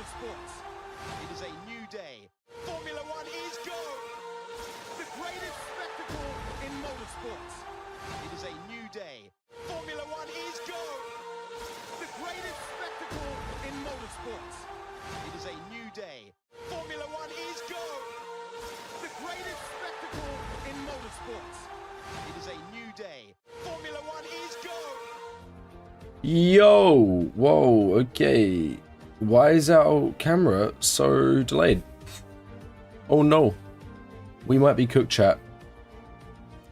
motorsports. It is a new day. Formula One is go! The greatest spectacle in motorsports. It is a new day. Formula One is go! The greatest spectacle in motorsports. It is a new day. Formula One is go! The greatest spectacle in motorsports. It is a new day. Formula One is go! Yo! Whoa, okay. Why is our camera so delayed? Oh no. We might be cooked, chat.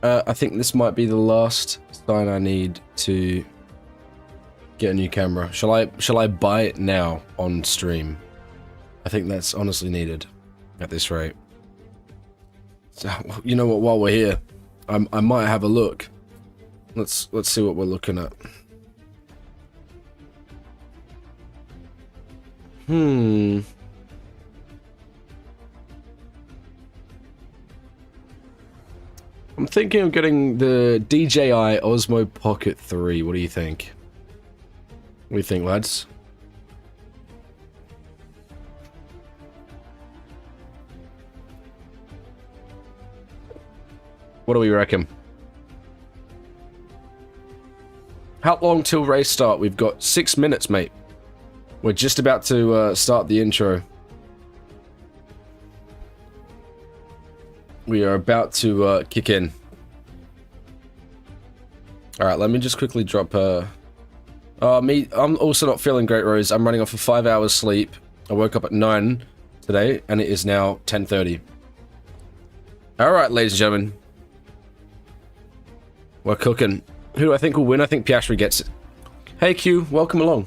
I think this might be the last sign I need to get a new camera. Shall I buy it now on stream? I think that's honestly needed at this rate. So, you know what, while we're here, I might have a look. Let's see what we're looking at. I'm thinking of getting the DJI Osmo Pocket 3. What do you think? What do you think, lads? What do we reckon? How long till race start? We've got 6 minutes, mate. We're just about to start the intro. We are about to kick in. Alright, let me just quickly drop I'm also not feeling great, Rose. I'm running off of 5 hours sleep. I woke up at 9 today, and it is now 10:30. Alright, ladies and gentlemen. We're cooking. Who do I think will win? I think Piastri gets it. Hey Q, welcome along.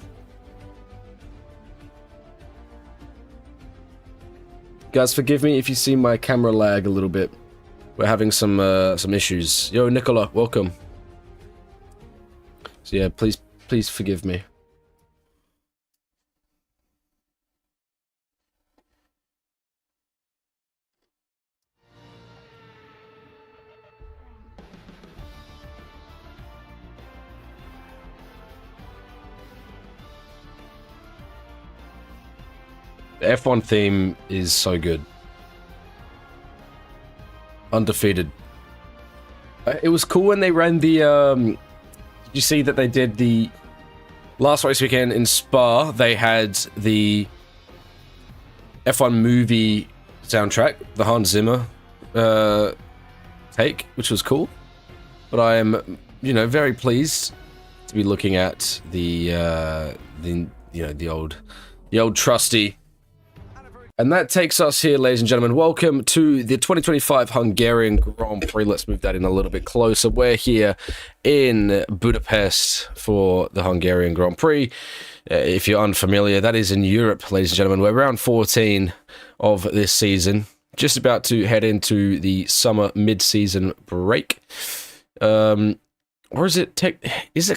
Guys, forgive me if you see my camera lag a little bit. We're having some issues. Yo, Nicola, welcome. So yeah, please forgive me. The F1 theme is so good. Undefeated. It was cool when they ran the, did you see that they did the last race weekend in Spa? They had the F1 movie soundtrack, the Hans Zimmer take, which was cool. But I am, very pleased to be looking at the old trusty. And that takes us here, ladies and gentlemen. Welcome to the 2025 Hungarian Grand Prix. Let's move that in a little bit closer. We're here in Budapest for the Hungarian Grand Prix. If you're unfamiliar, that is in Europe, ladies and gentlemen. We're round 14 of this season. Just about to head into the summer mid-season break. Or is it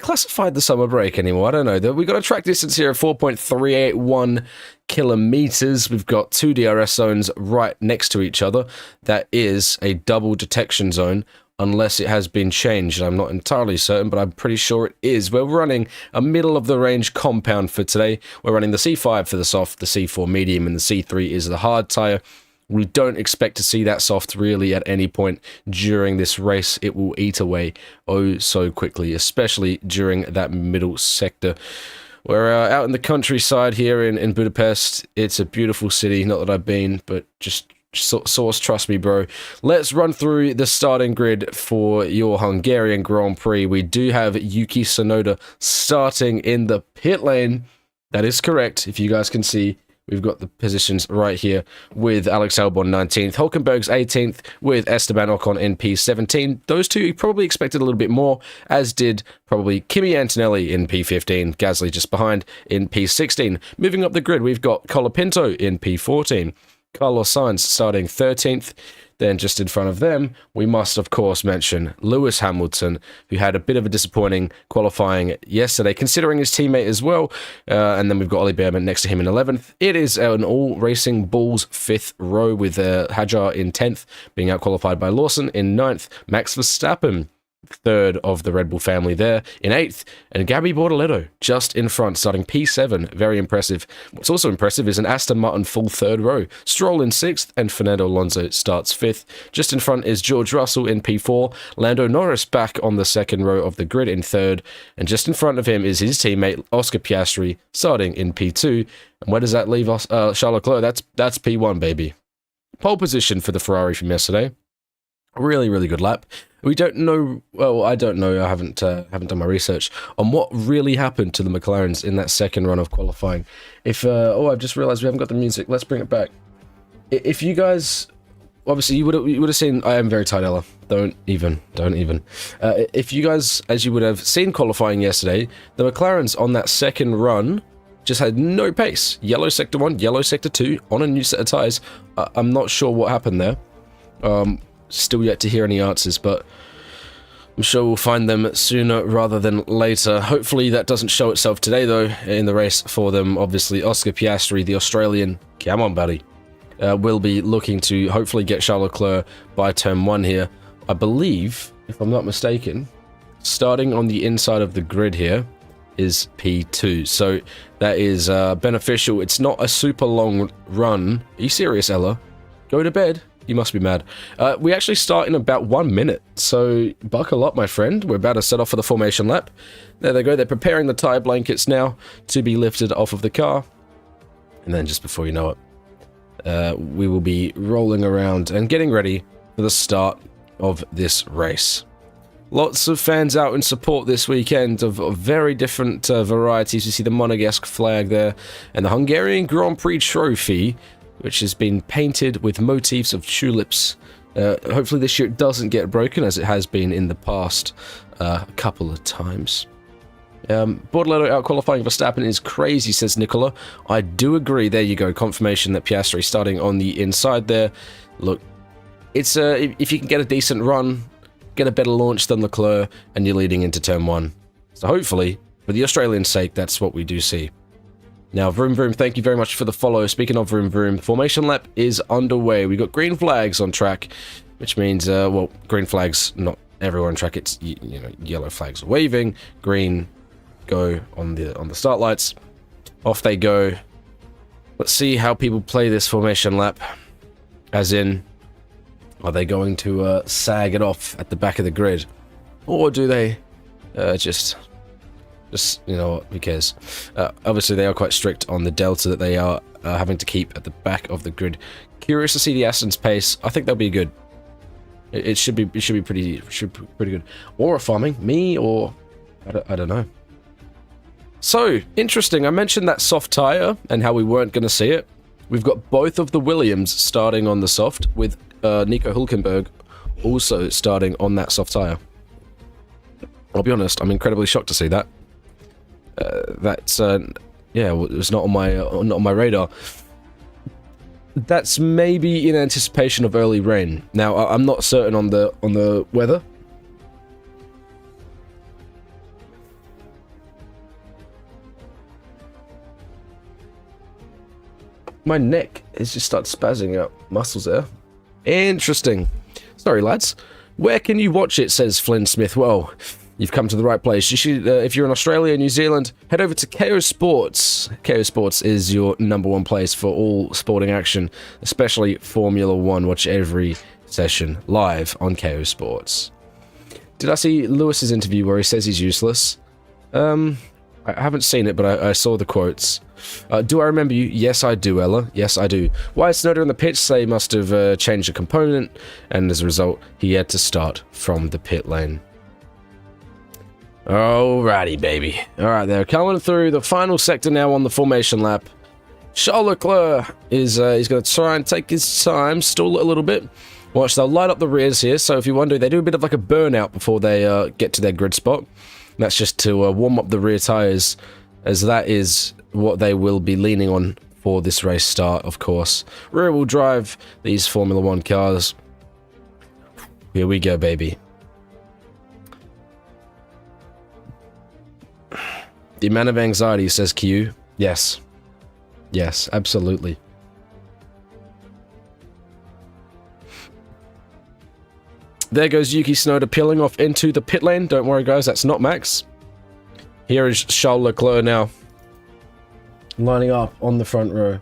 classified the summer break anymore? I don't know. We've got a track distance here of 4.381 kilometers. We've got 2 DRS zones right next to each other. That is a double detection zone, unless it has been changed. I'm not entirely certain, but I'm pretty sure it is. We're running a middle-of-the-range compound for today. We're running the C5 for the soft, the C4 medium, and the C3 is the hard tire. We don't expect to see that soft really at any point during this race. It will eat away oh so quickly, especially during that middle sector. We're out in the countryside here in Budapest. It's a beautiful city, not that I've been, but just source, trust me, bro. Let's run through the starting grid for your Hungarian Grand Prix. We do have Yuki Tsunoda starting in the pit lane. That is correct, if you guys can see. We've got the positions right here with Alex Albon 19th, Hulkenberg's 18th, with Esteban Ocon in P17. Those two you probably expected a little bit more, as did probably Kimi Antonelli in P15, Gasly just behind in P16. Moving up the grid, we've got Colapinto in P14, Carlos Sainz starting 13th. Then just in front of them, we must of course mention Lewis Hamilton, who had a bit of a disappointing qualifying yesterday, considering his teammate as well. And then we've got Ollie Behrman next to him in 11th. It is an all Racing Bulls 5th row with Hajar in 10th, being out qualified by Lawson in 9th. Max Verstappen third of the Red Bull family there in 8th, and Gabby Bortoletto just in front, starting P7. Very impressive. What's also impressive is an Aston Martin full 3rd row. Stroll in 6th, and Fernando Alonso starts 5th. Just in front is George Russell in P4, Lando Norris back on the 2nd row of the grid in 3rd, and just in front of him is his teammate Oscar Piastri starting in P2. And where does that leave us? Charles Leclerc? That's P1, baby. Pole position for the Ferrari from yesterday. Really, really good lap. We don't know, well, I don't know, I haven't done my research on what really happened to the McLarens in that 2nd run of qualifying. If, I've just realized we haven't got the music, let's bring it back. If you guys, obviously you would have seen, I am very tired, Ella, don't even. If you guys, as you would have seen qualifying yesterday, the McLarens on that 2nd run just had no pace. Yellow sector 1, yellow sector 2, on a new set of tyres. I'm not sure what happened there. Still yet to hear any answers, but I'm sure we'll find them sooner rather than later. Hopefully that doesn't show itself today, though, in the race for them. Obviously, Oscar Piastri, the Australian, come on, buddy, will be looking to hopefully get Charles Leclerc by turn 1 here. I believe, if I'm not mistaken, starting on the inside of the grid here is P2, so that is beneficial. It's not a super long run. Are you serious, Ella? Go to bed. You must be mad. We actually start in about 1 minute, so buckle up, my friend. We're about to set off for the formation lap. There they go. They're preparing the tire blankets now to be lifted off of the car. And then just before you know it, we will be rolling around and getting ready for the start of this race. Lots of fans out in support this weekend of very different varieties. You see the Monegasque flag there, and the Hungarian Grand Prix trophy, which has been painted with motifs of tulips. Hopefully this year it doesn't get broken, as it has been in the past a couple of times. Bortoletto out qualifying Verstappen is crazy, says Nicola. I do agree. There you go. Confirmation that Piastri starting on the inside there. Look, it's if you can get a decent run, get a better launch than Leclerc, and you're leading into turn 1. So hopefully, for the Australian sake, that's what we do see. Now, Vroom Vroom, thank you very much for the follow. Speaking of Vroom Vroom, formation lap is underway. We've got green flags on track, which means, well, green flags, not everywhere on track. It's, you know, yellow flags are waving, green go on the start lights. Off they go. Let's see how people play this formation lap. As in, are they going to sag it off at the back of the grid? Or do they just, you know what, who cares? Obviously, they are quite strict on the delta that they are having to keep at the back of the grid. Curious to see the Aston's pace. I think they'll be good. It should be pretty good. Or farming me, or I don't know. So interesting. I mentioned that soft tire and how we weren't going to see it. We've got both of the Williams starting on the soft, with Nico Hülkenberg also starting on that soft tire. I'll be honest, I'm incredibly shocked to see that. That's yeah, it was not on my radar. That's maybe in anticipation of early rain. Now, I'm not certain on the weather. My neck has just started spazzing out muscles there. Interesting. Sorry, lads. Where can you watch it, says Flynn Smith. Well, you've come to the right place. You should, if you're in Australia, New Zealand, head over to Kayo Sports. Kayo Sports is your #1 place for all sporting action, especially Formula 1. Watch every session live on Kayo Sports. Did I see Lewis's interview where he says he's useless? I haven't seen it, but I saw the quotes. Do I remember you? Yes, I do, Ella. Yes, I do. Why Snowden on the pitch? They must have changed a component, and as a result, he had to start from the pit lane. Alrighty, baby. Alright, they're coming through the final sector now on the formation lap. Charles Leclerc is he's going to try and take his time, stall it a little bit. Watch, they'll light up the rears here, so if you wonder, they do a bit of like a burnout before they get to their grid spot. That's just to warm up the rear tyres, as that is what they will be leaning on for this race start, of course. Rear-wheel drive, these Formula 1 cars. Here we go, baby. The amount of anxiety, says Q. Yes. Yes, absolutely. There goes Yuki Tsunoda peeling off into the pit lane. Don't worry, guys, that's not Max. Here is Charles Leclerc now, lining up on the front row.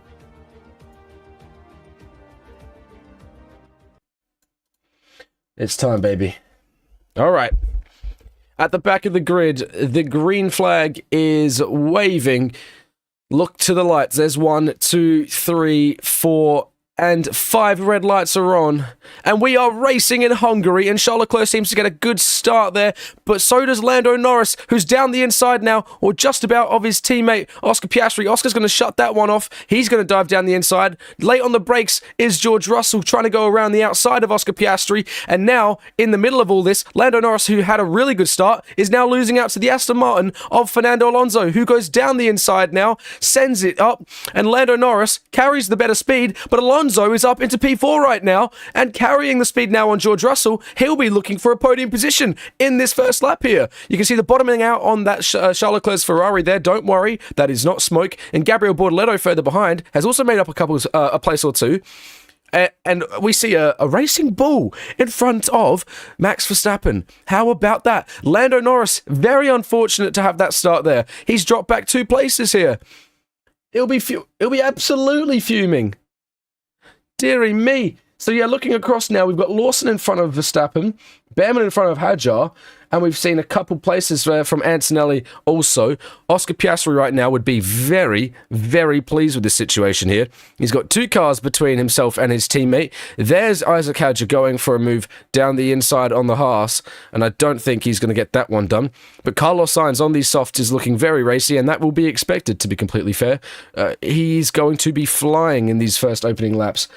It's time, baby. All right. At the back of the grid, the green flag is waving. Look to the lights. There's 1, 2, 3, 4, and 5 red lights are on. And we are racing in Hungary, and Charles Leclerc seems to get a good start there, but so does Lando Norris, who's down the inside now, or just about, of his teammate, Oscar Piastri. Oscar's going to shut that one off. He's going to dive down the inside. Late on the brakes is George Russell, trying to go around the outside of Oscar Piastri, and now, in the middle of all this, Lando Norris, who had a really good start, is now losing out to the Aston Martin of Fernando Alonso, who goes down the inside now, sends it up, and Lando Norris carries the better speed, but Alonso is up into P4 right now, and carrying the speed now on George Russell. He'll be looking for a podium position in this first lap here. You can see the bottoming out on that Charles Leclerc's Ferrari there. Don't worry, that is not smoke. And Gabriel Bortoleto further behind has also made up a place or two. And we see a racing bull in front of Max Verstappen. How about that? Lando Norris, very unfortunate to have that start there. He's dropped back 2 places here. He'll be absolutely fuming. Dearie me. So yeah, looking across now, we've got Lawson in front of Verstappen, Behrman in front of Hadjar, and we've seen a couple places from Antonelli also. Oscar Piastri right now would be very, very pleased with this situation here. He's got 2 cars between himself and his teammate. There's Isaac Hadjar going for a move down the inside on the Haas, and I don't think he's going to get that one done. But Carlos Sainz on these softs is looking very racy, and that will be expected, to be completely fair. He's going to be flying in these first opening laps,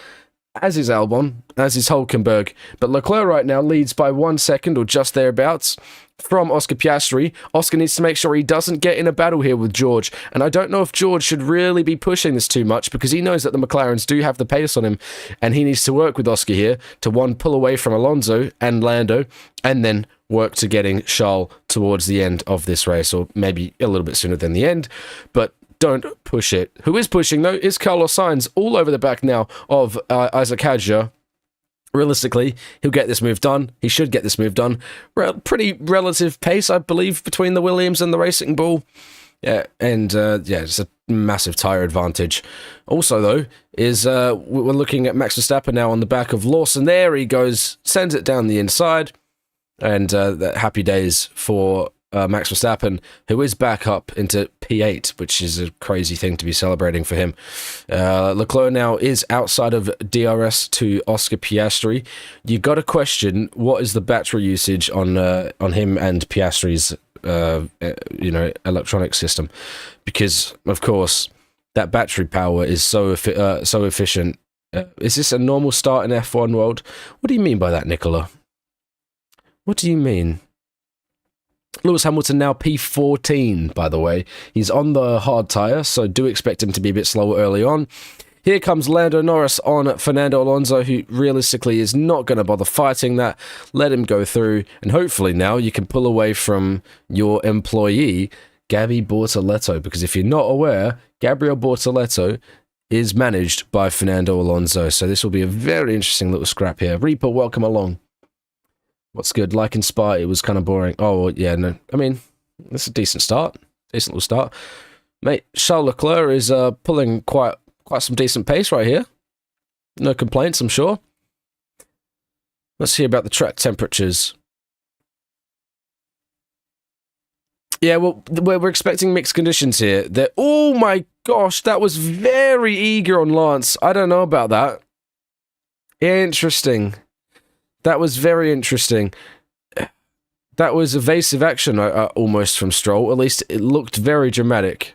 as is Albon, as is Hulkenberg. But Leclerc right now leads by 1 second or just thereabouts from Oscar Piastri. Oscar needs to make sure he doesn't get in a battle here with George. And I don't know if George should really be pushing this too much, because he knows that the McLarens do have the pace on him, and he needs to work with Oscar here to, one, pull away from Alonso and Lando, and then work to getting Charles towards the end of this race, or maybe a little bit sooner than the end. But don't push it. Who is pushing, though, is Carlos Sainz, all over the back now of Isaac Hadjar. Realistically, he'll get this move done. He should get this move done. Pretty relative pace, I believe, between the Williams and the Racing Bull. Yeah, and it's a massive tyre advantage. Also, though, is we're looking at Max Verstappen now on the back of Lawson. There he goes, sends it down the inside. And happy days for Max Verstappen, who is back up into P8, which is a crazy thing to be celebrating for him. Leclerc now is outside of DRS to Oscar Piastri. You got to question, what is the battery usage on him and Piastri's electronic system? Because of course that battery power is so efficient. Is this a normal start in F1 world? What do you mean by that, Nicola? What do you mean? Lewis Hamilton now P14, by the way. He's on the hard tyre, so do expect him to be a bit slower early on. Here comes Lando Norris on Fernando Alonso, who realistically is not going to bother fighting that. Let him go through, and hopefully now you can pull away from your employee, Gabby Bortoleto, because if you're not aware, Gabriel Bortoleto is managed by Fernando Alonso, so this will be a very interesting little scrap here. Reaper, welcome along. What's good? Like in Spa, it was kind of boring. Oh, yeah, no. I mean, it's a decent start. Decent little start. Mate, Charles Leclerc is pulling quite some decent pace right here. No complaints, I'm sure. Let's hear about the track temperatures. Yeah, well, we're expecting mixed conditions here. Oh my gosh, that was very eager on Lance. I don't know about that. Interesting. That was very interesting. That was evasive action, almost, from Stroll. At least it looked very dramatic.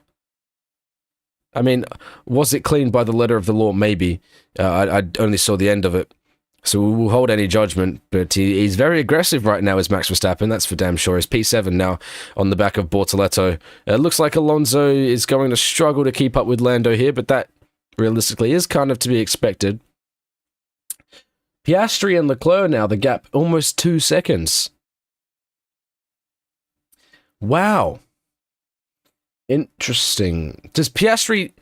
I mean, was it clean by the letter of the law? Maybe. I only saw the end of it. So we will hold any judgment. But he's very aggressive right now as Max Verstappen. That's for damn sure. He's P7 now on the back of Bortoleto. It looks like Alonso is going to struggle to keep up with Lando here, but that realistically is kind of to be expected. Piastri and Leclerc now, the gap almost 2 seconds. Wow. Interesting. Does Piastri...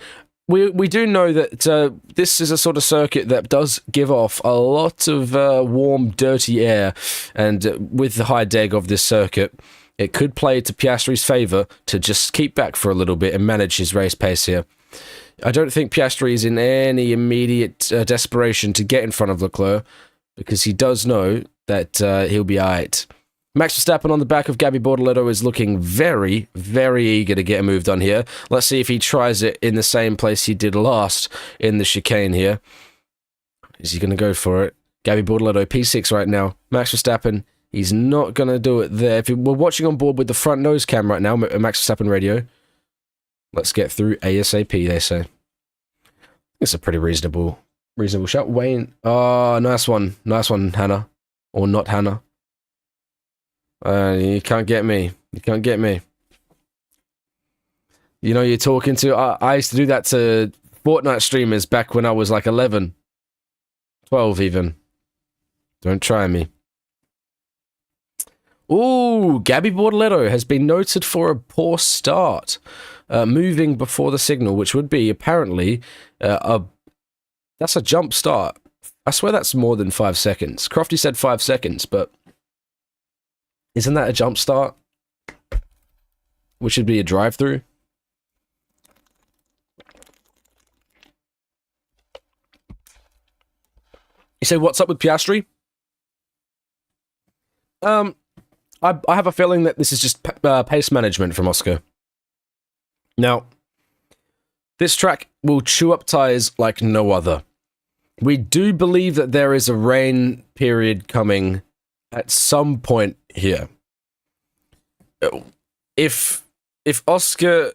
we do know that this is a sort of circuit that does give off a lot of warm, dirty air, and with the high deg of this circuit, it could play to Piastri's favour to just keep back for a little bit and manage his race pace here. I don't think Piastri is in any immediate desperation to get in front of Leclerc, because he does know that he'll be alright. Max Verstappen on the back of Gabby Bortoleto is looking very, very eager to get a move done here. Let's see if he tries it in the same place he did last in the chicane here. Is he going to go for it? Gabby Bortoleto, P6 right now. Max Verstappen, he's not going to do it there. If we're watching on board with the front nose cam right now, Max Verstappen radio, let's get through ASAP, they say. It's a pretty reasonable shot. Wayne, oh, nice one. Nice one, Hannah. Or not Hannah. You can't get me. You can't get me. You know, you're talking to... I used to do that to Fortnite streamers back when I was like 11. 12 even. Don't try me. Ooh, Gabby Bortoleto has been noted for a poor start. Moving before the signal, which would be apparently that's a jump start. I swear that's more than 5 seconds. Crofty said 5 seconds, but isn't that a jump start? Which should be a drive-through. You say, what's up with Piastri? I have a feeling that this is just pace management from Oscar. Now, this track will chew up tyres like no other. We do believe that there is a rain period coming at some point here. If Oscar,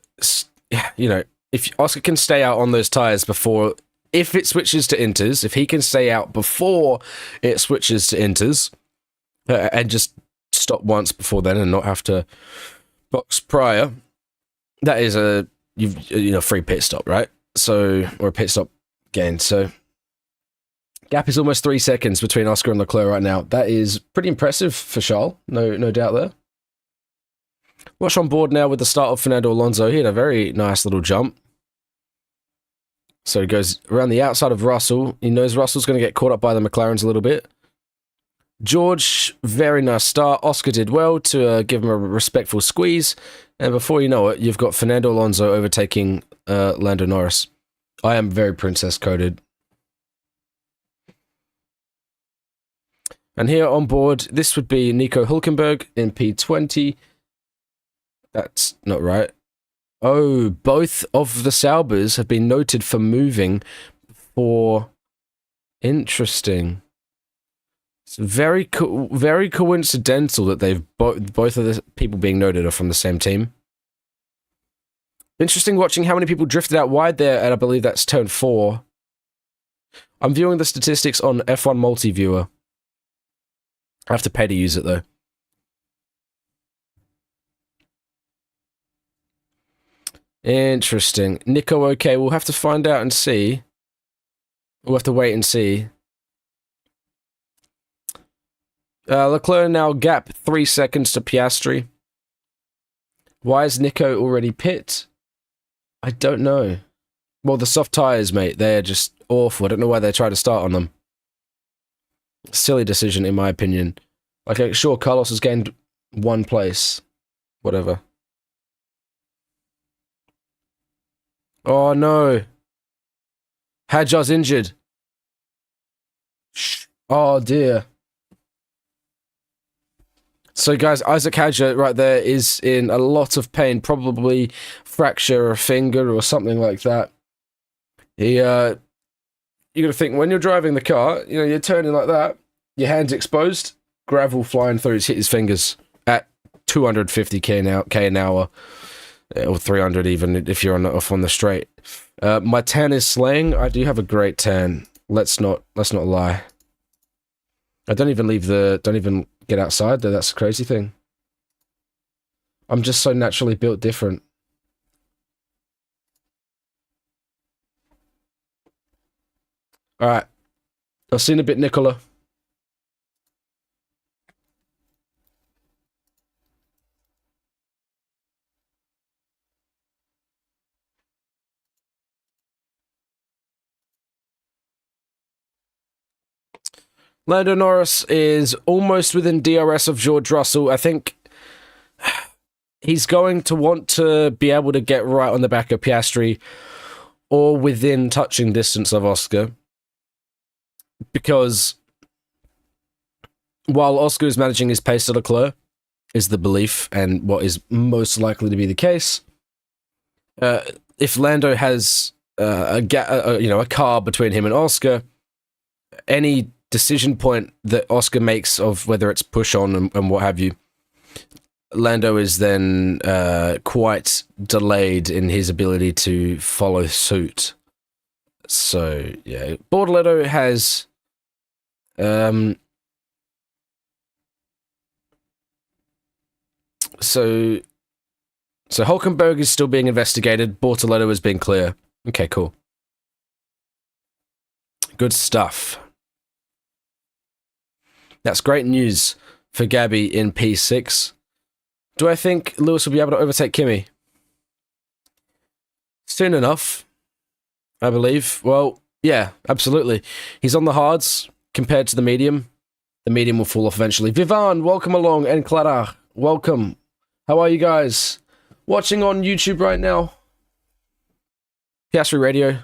you know, if Oscar can stay out on those tyres before, if it switches to inters, if he can stay out before it switches to inters, and just stop once before then and not have to box prior, that is a free pit stop, right? So, or a pit stop gain. So, gap is almost 3 seconds between Oscar and Leclerc right now. That is pretty impressive for Charles. No doubt there. Watch on board now with the start of Fernando Alonso. He had a very nice little jump. So he goes around the outside of Russell. He knows Russell's going to get caught up by the McLarens a little bit. George, very nice start. Oscar did well to give him a respectful squeeze. And before you know it, you've got Fernando Alonso overtaking Lando Norris. I am very princess-coded. And here on board, this would be Nico Hülkenberg in P20. That's not right. Oh, both of the Saubers have been noted for moving for... Interesting. It's very coincidental that they've both of the people being noted are from the same team. Interesting watching how many people drifted out wide there, and I believe that's turn 4. I'm viewing the statistics on F1 Multi-Viewer. I have to pay to use it, though. Interesting. Nico, okay, we'll have to find out and see. We'll have to wait and see. Leclerc now gap 3 seconds to Piastri. Why is Nico already pit? I don't know. Well, the soft tyres, mate, they're just awful. I don't know why they try to start on them. Silly decision, in my opinion. Okay, sure, Carlos has gained 1 place. Whatever. Oh, no. Hadjar's injured. Oh, dear. So, guys, Isaac Hadjar right there is in a lot of pain. Probably fracture a finger or something like that. You got to think, when you're driving the car, you know, you're turning like that, your hand's exposed, gravel flying through, hit his fingers at 250k an hour, or 300 even if you're off on the straight. My tan is slaying. I do have a great tan. Let's not lie. I don't even get outside though. That's the crazy thing. I'm just so naturally built different. All right. I'll see you in a bit, Nicola. Lando Norris is almost within DRS of George Russell. I think he's going to want to be able to get right on the back of Piastri or within touching distance of Oscar. Because while Oscar is managing his pace to Leclerc, is the belief and what is most likely to be the case, if Lando has a car between him and Oscar, any decision point that Oscar makes of whether it's push on and what have you, Lando is then quite delayed in his ability to follow suit. So, yeah. Bortoleto has... So Hulkenberg is still being investigated. Bortoleto has been clear. Okay, cool. Good stuff. That's great news for Gabby in P6. Do I think Lewis will be able to overtake Kimi? Soon enough, I believe. Well, yeah, absolutely. He's on the hards compared to the medium. The medium will fall off eventually. Vivan, welcome along. And Clara, welcome. How are you guys? Watching on YouTube right now? Piastri Radio.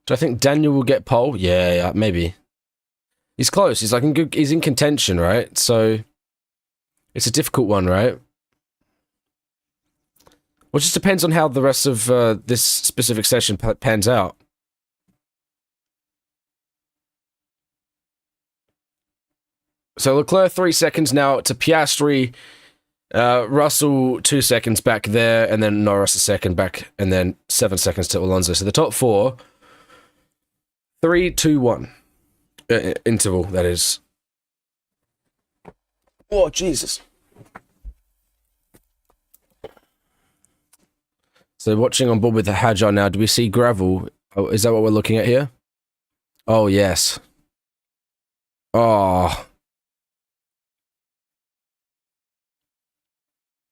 Do I think Daniel will get pole? Yeah, maybe. He's close. He's like he's in contention, right? So it's a difficult one, right? Well, it just depends on how the rest of this specific session pans out. So Leclerc 3 seconds now to Piastri, Russell 2 seconds back there, and then Norris a second back, and then 7 seconds to Alonso. So the top four, 3, 2, 1 interval. That is. Oh Jesus! So watching on board with the Hajar now. Do we see gravel? Oh, is that what we're looking at here? Oh yes. Oh.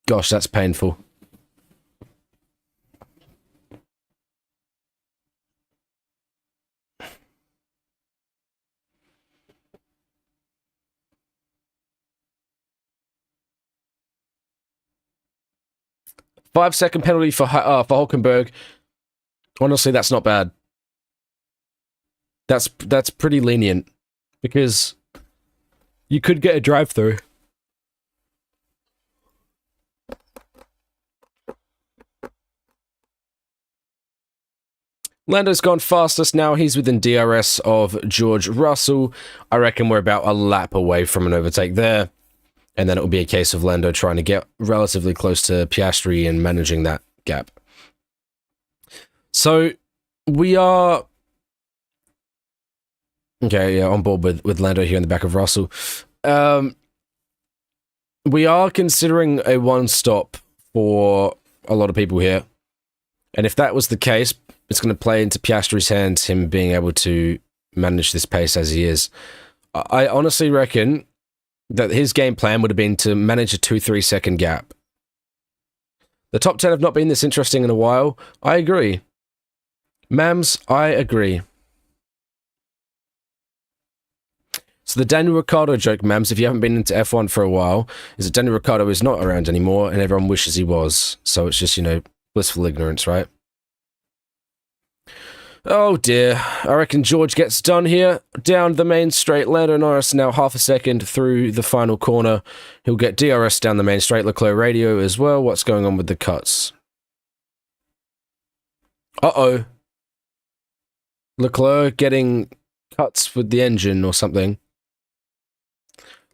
Gosh, that's painful. Five-second penalty for Hulkenberg. Honestly, that's not bad. That's pretty lenient because you could get a drive-through. Lando's gone fastest now. He's within DRS of George Russell. I reckon we're about a lap away from an overtake there. And then it will be a case of Lando trying to get relatively close to Piastri and managing that gap. So we are... Okay, yeah, on board with Lando here in the back of Russell. We are considering a one-stop for a lot of people here. And if that was the case, it's going to play into Piastri's hands, him being able to manage this pace as he is. I honestly reckon that his game plan would have been to manage a 2-3 second gap. The top 10 have not been this interesting in a while. I agree. Mams, I agree. So the Daniel Ricciardo joke, Mams, if you haven't been into F1 for a while, is that Daniel Ricciardo is not around anymore and everyone wishes he was. So it's just, you know, blissful ignorance, right? Oh dear, I reckon George gets done here. Down the main straight, Lando Norris now half a second through the final corner. He'll get DRS down the main straight, Leclerc radio as well. What's going on with the cuts? Uh-oh. Leclerc getting cuts with the engine or something.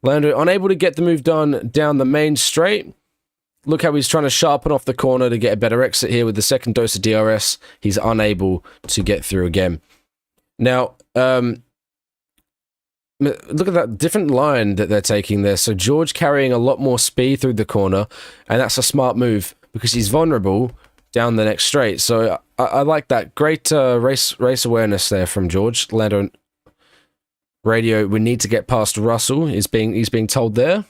Lando unable to get the move done down the main straight. Look how he's trying to sharpen off the corner to get a better exit here with the second dose of DRS. He's unable to get through again. Now, look at that different line that they're taking there. So George carrying a lot more speed through the corner, and that's a smart move because he's vulnerable down the next straight. So I like that. Great race awareness there from George. Lando Radio, we need to get past Russell. He's being told there.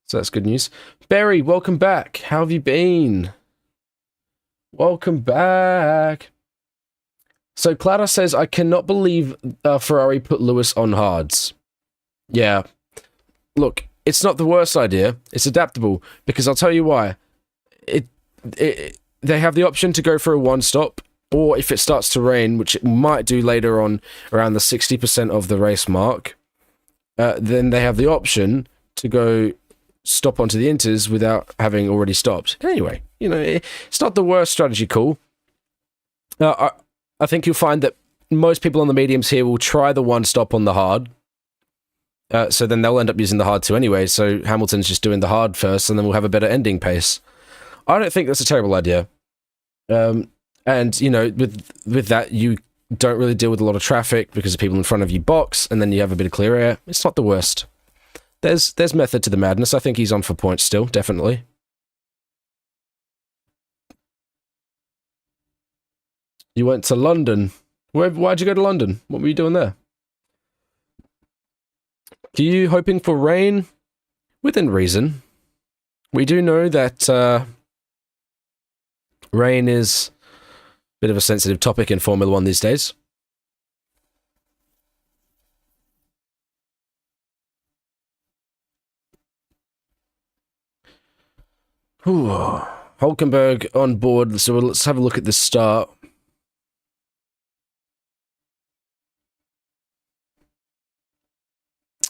So that's good news. Barry, welcome back. How have you been? Welcome back. So Clara says, I cannot believe Ferrari put Lewis on hards. Yeah. Look, it's not the worst idea. It's adaptable, because I'll tell you why. They have the option to go for a one-stop, or if it starts to rain, which it might do later on around the 60% of the race mark, then they have the option to go stop onto the inters without having already stopped. Anyway, you know, it's not the worst strategy call. I think you'll find that most people on the mediums here will try the one-stop on the hard. So then they'll end up using the hard too anyway, so Hamilton's just doing the hard first, and then we'll have a better ending pace. I don't think that's a terrible idea. And, you know, with that, you don't really deal with a lot of traffic because the people in front of you box, and then you have a bit of clear air. It's not the worst. There's method to the madness. I think he's on for points still, definitely. You went to London. Why'd you go to London? What were you doing there? Are you hoping for rain? Within reason. We do know that rain is a bit of a sensitive topic in Formula 1 these days. Hulkenberg on board, so let's have a look at the start.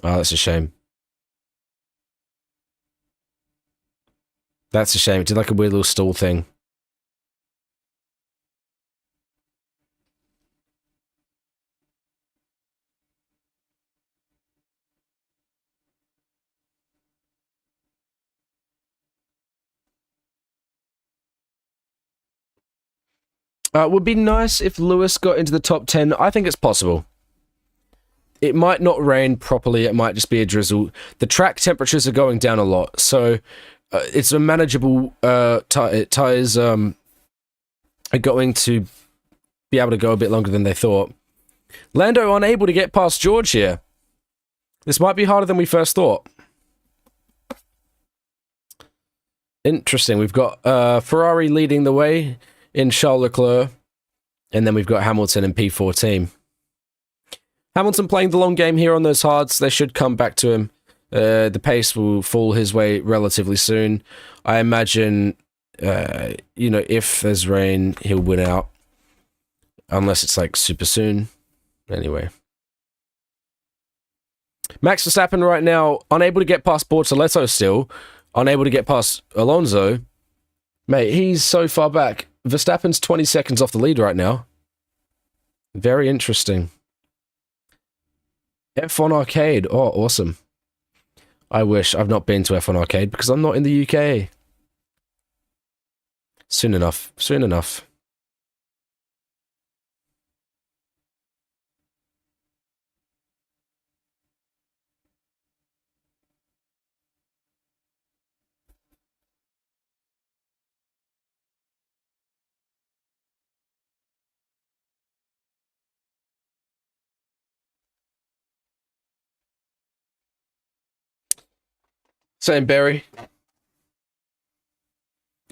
Oh, that's a shame. That's a shame. It did like a weird little stall thing. It would be nice if Lewis got into the top 10. I think it's possible. It might not rain properly. It might just be a drizzle. The track temperatures are going down a lot, so it's a manageable tires are going to be able to go a bit longer than they thought. Lando unable to get past George here. This might be harder than we first thought. Interesting. We've got Ferrari leading the way in Charles Leclerc, and then we've got Hamilton in P14. Hamilton playing the long game here on those hards. They should come back to him. The pace will fall his way relatively soon. I imagine, you know, if there's rain, he'll win out. Unless it's like super soon. Anyway. Max Verstappen right now, unable to get past Bortoletto still. Unable to get past Alonso. Mate, he's so far back. Verstappen's 20 seconds off the lead right now. Very interesting. F1 Arcade. Oh, awesome. I wish. I've not been to F1 Arcade because I'm not in the UK. Soon enough. Soon enough. Same, Barry.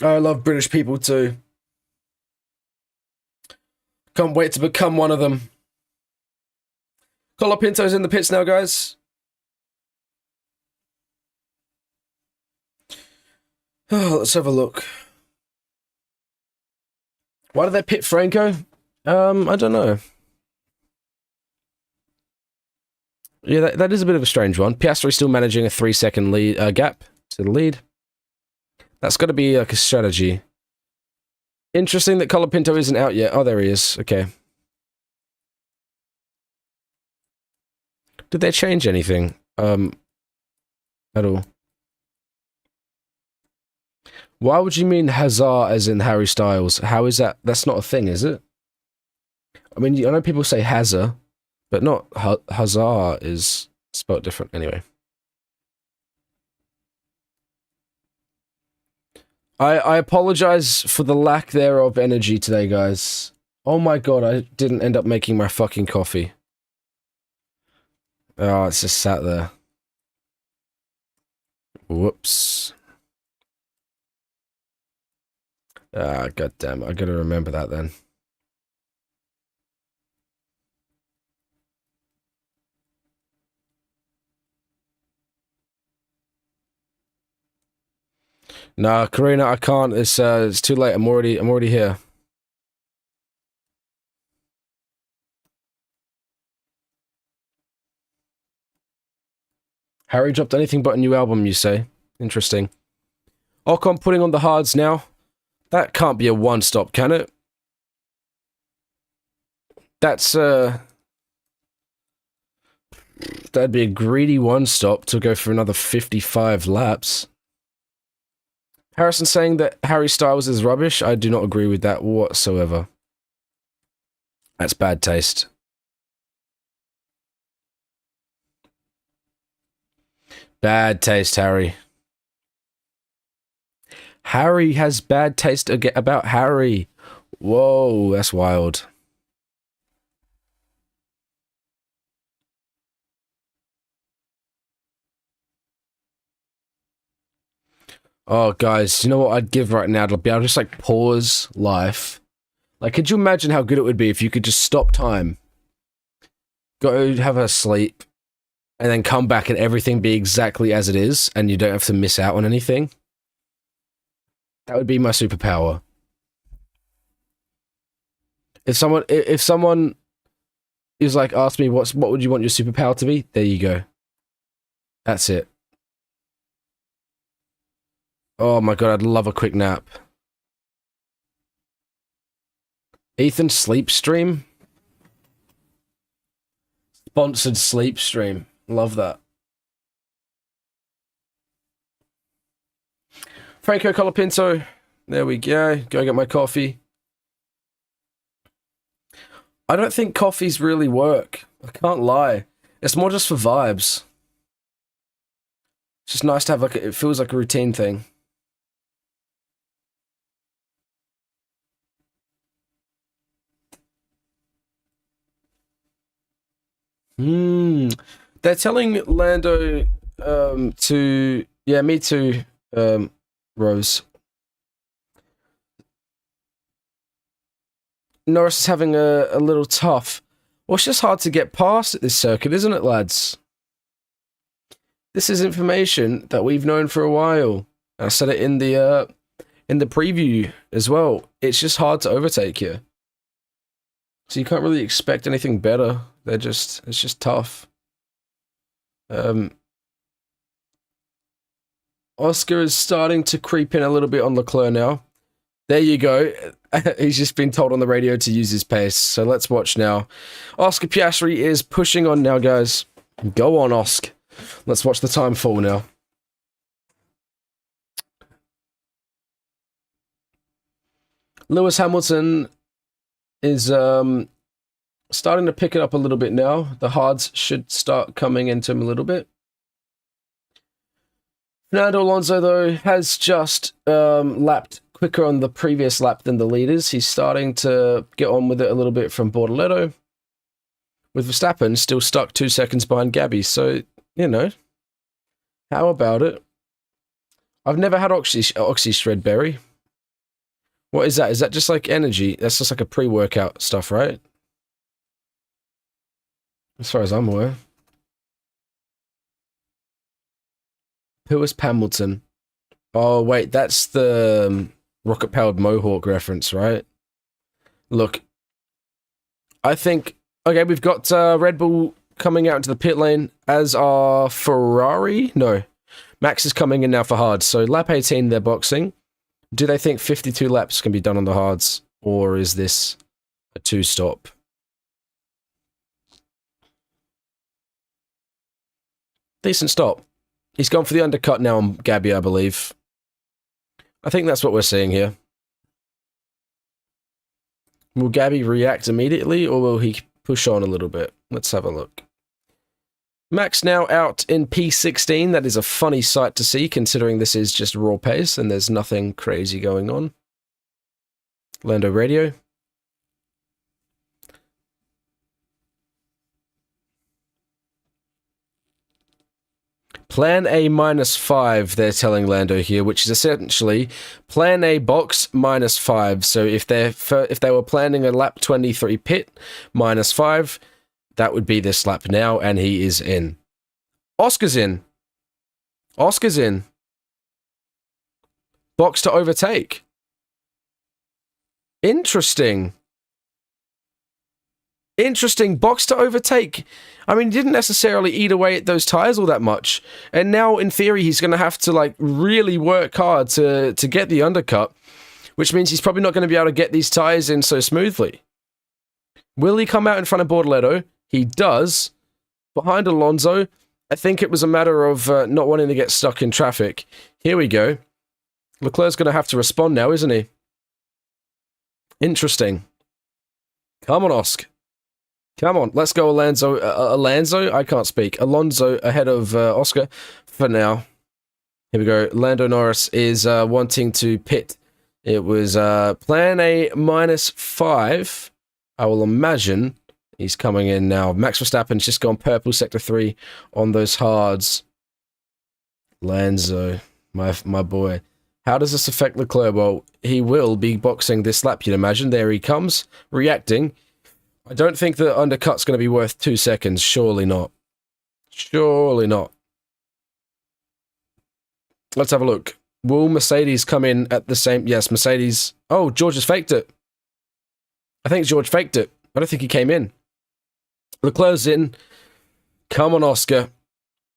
I love British people too. Can't wait to become one of them. Colapinto's in the pits now, guys. Oh, let's have a look. Why did they pit Franco? I don't know. Yeah, that is a bit of a strange one. Piastri still managing a 3-second lead gap to the lead. That's got to be like a strategy. Interesting that Colapinto isn't out yet. Oh, there he is. Okay. Did they change anything? At all? Why would you mean Hazard as in Harry Styles? How is that? That's not a thing, is it? I mean, I know people say Hazard, but not Hazard is spelled different. Anyway. I apologize for the lack there of energy today, guys. Oh my god, I didn't end up making my fucking coffee. Oh, it's just sat there. Whoops. Ah, goddamn. I gotta remember that then. Nah, Karina, I can't. It's too late. I'm already here. Harry dropped anything but a new album, you say? Interesting. Ocon putting on the hards now. That can't be a one-stop, can it? That's, that'd be a greedy one-stop to go for another 55 laps. Harrison saying that Harry Styles is rubbish. I do not agree with that whatsoever. That's bad taste. Bad taste, Harry. Harry has bad taste about Harry. Whoa, that's wild. Oh, guys, you know what I'd give right now to be able to just, like, pause life. Like, could you imagine how good it would be if you could just stop time, go have a sleep, and then come back and everything be exactly as it is, and you don't have to miss out on anything? That would be my superpower. If someone is like, ask me what would you want your superpower to be? There you go. That's it. Oh my god, I'd love a quick nap. Ethan sleep stream? Sponsored sleep stream. Love that. Franco Colapinto. There we go. Go get my coffee. I don't think coffees really work. I can't lie. It's more just for vibes. It's just nice to have, like, it feels like a routine thing. They're telling Lando to... Yeah, me too, Rose. Norris is having a little tough. Well, it's just hard to get past at this circuit, isn't it, lads? This is information that we've known for a while. I said it in the preview as well. It's just hard to overtake here. So you can't really expect anything better. It's just tough. Oscar is starting to creep in a little bit on Leclerc now. There you go. He's just been told on the radio to use his pace. So let's watch now. Oscar Piastri is pushing on now, guys. Go on, Oscar. Let's watch the time fall now. Lewis Hamilton is starting to pick it up a little bit now. The hards should start coming into him a little bit. Fernando Alonso, though, has just lapped quicker on the previous lap than the leaders. He's starting to get on with it a little bit from Bortoleto. With Verstappen still stuck 2 seconds behind Gabby. So, you know, how about it? I've never had Oxy Shredberry. What is that? Is that just like energy? That's just like a pre-workout stuff, right? As far as I'm aware. Who is Hamilton? Oh, wait, that's the rocket-powered Mohawk reference, right? Look, I think... Okay, we've got Red Bull coming out into the pit lane, as are Ferrari? No. Max is coming in now for hards. So lap 18, they're boxing. Do they think 52 laps can be done on the hards? Or is this a two-stop? Decent stop. He's gone for the undercut now on Gabby, I believe. I think that's what we're seeing here. Will Gabby react immediately, or will he push on a little bit? Let's have a look. Max now out in P16. That is a funny sight to see, considering this is just raw pace and there's nothing crazy going on. Lando radio. Plan A -5, they're telling Lando here, which is essentially Plan A box -5. So if they were planning a lap 23 pit -5, that would be this lap now, and he is in. Oscar's in. Oscar's in. Box to overtake. Interesting. Interesting. Box to overtake. I mean, he didn't necessarily eat away at those tires all that much. And now, in theory, he's going to have to, like, really work hard to get the undercut, which means he's probably not going to be able to get these tires in so smoothly. Will he come out in front of Bortoleto? He does. Behind Alonso, I think it was a matter of not wanting to get stuck in traffic. Here we go. Leclerc's going to have to respond now, isn't he? Interesting. Come on, Oscar. Come on, let's go, Alonso. Alonso? I can't speak. Alonso ahead of Oscar for now. Here we go. Lando Norris is wanting to pit. It was plan A -5. I will imagine he's coming in now. Max Verstappen's just gone purple sector 3 on those hards. Lanzo, my boy. How does this affect Leclerc? Well, he will be boxing this lap, you'd imagine. There he comes, reacting. I don't think the undercut's going to be worth 2 seconds. Surely not. Surely not. Let's have a look. Will Mercedes come in at the same... Yes, Mercedes... Oh, George has faked it. I think George faked it. I don't think he came in. Leclerc's in. Come on, Oscar.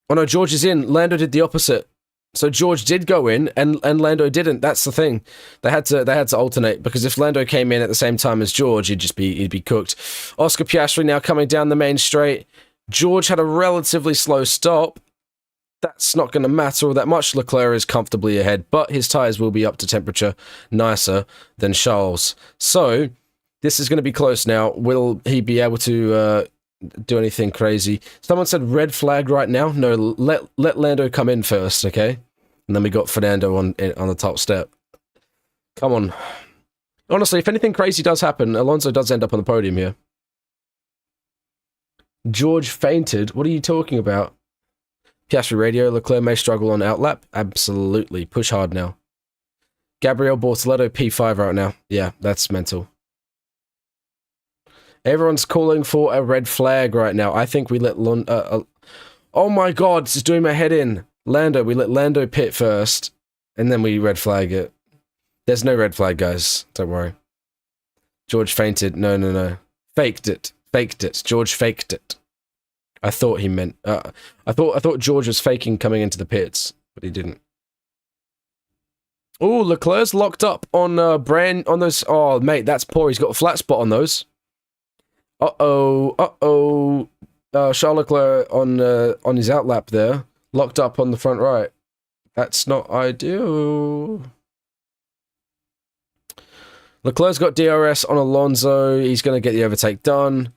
Oh no, George is in. Lando did the opposite. So George did go in, and Lando didn't. That's the thing. They had to alternate, because if Lando came in at the same time as George, he'd be cooked. Oscar Piastri now coming down the main straight. George had a relatively slow stop. That's not going to matter all that much. Leclerc is comfortably ahead, but his tyres will be up to temperature nicer than Charles. So this is going to be close now. Will he be able to do anything crazy? Someone said red flag right now. No, let Lando come in first, okay? And then we got Fernando on the top step. Come on. Honestly, if anything crazy does happen, Alonso does end up on the podium here. George fainted. What are you talking about? Piastri radio. Leclerc may struggle on outlap. Absolutely. Push hard now. Gabriel Bortoleto P5 right now. Yeah, that's mental. Everyone's calling for a red flag right now. I think we let oh my god, this is doing my head in. Lando, we let Lando pit first, and then we red flag it. There's no red flag, guys. Don't worry. George fainted. No. Faked it. Faked it. George faked it. I thought he meant... I thought George was faking coming into the pits, but he didn't. Oh, Leclerc's locked up on on those... Oh, mate, that's poor. He's got a flat spot on those. Uh-oh. Charles Leclerc on his outlap there. Locked up on the front right. That's not ideal. Leclerc's got DRS on Alonso. He's going to get the overtake done.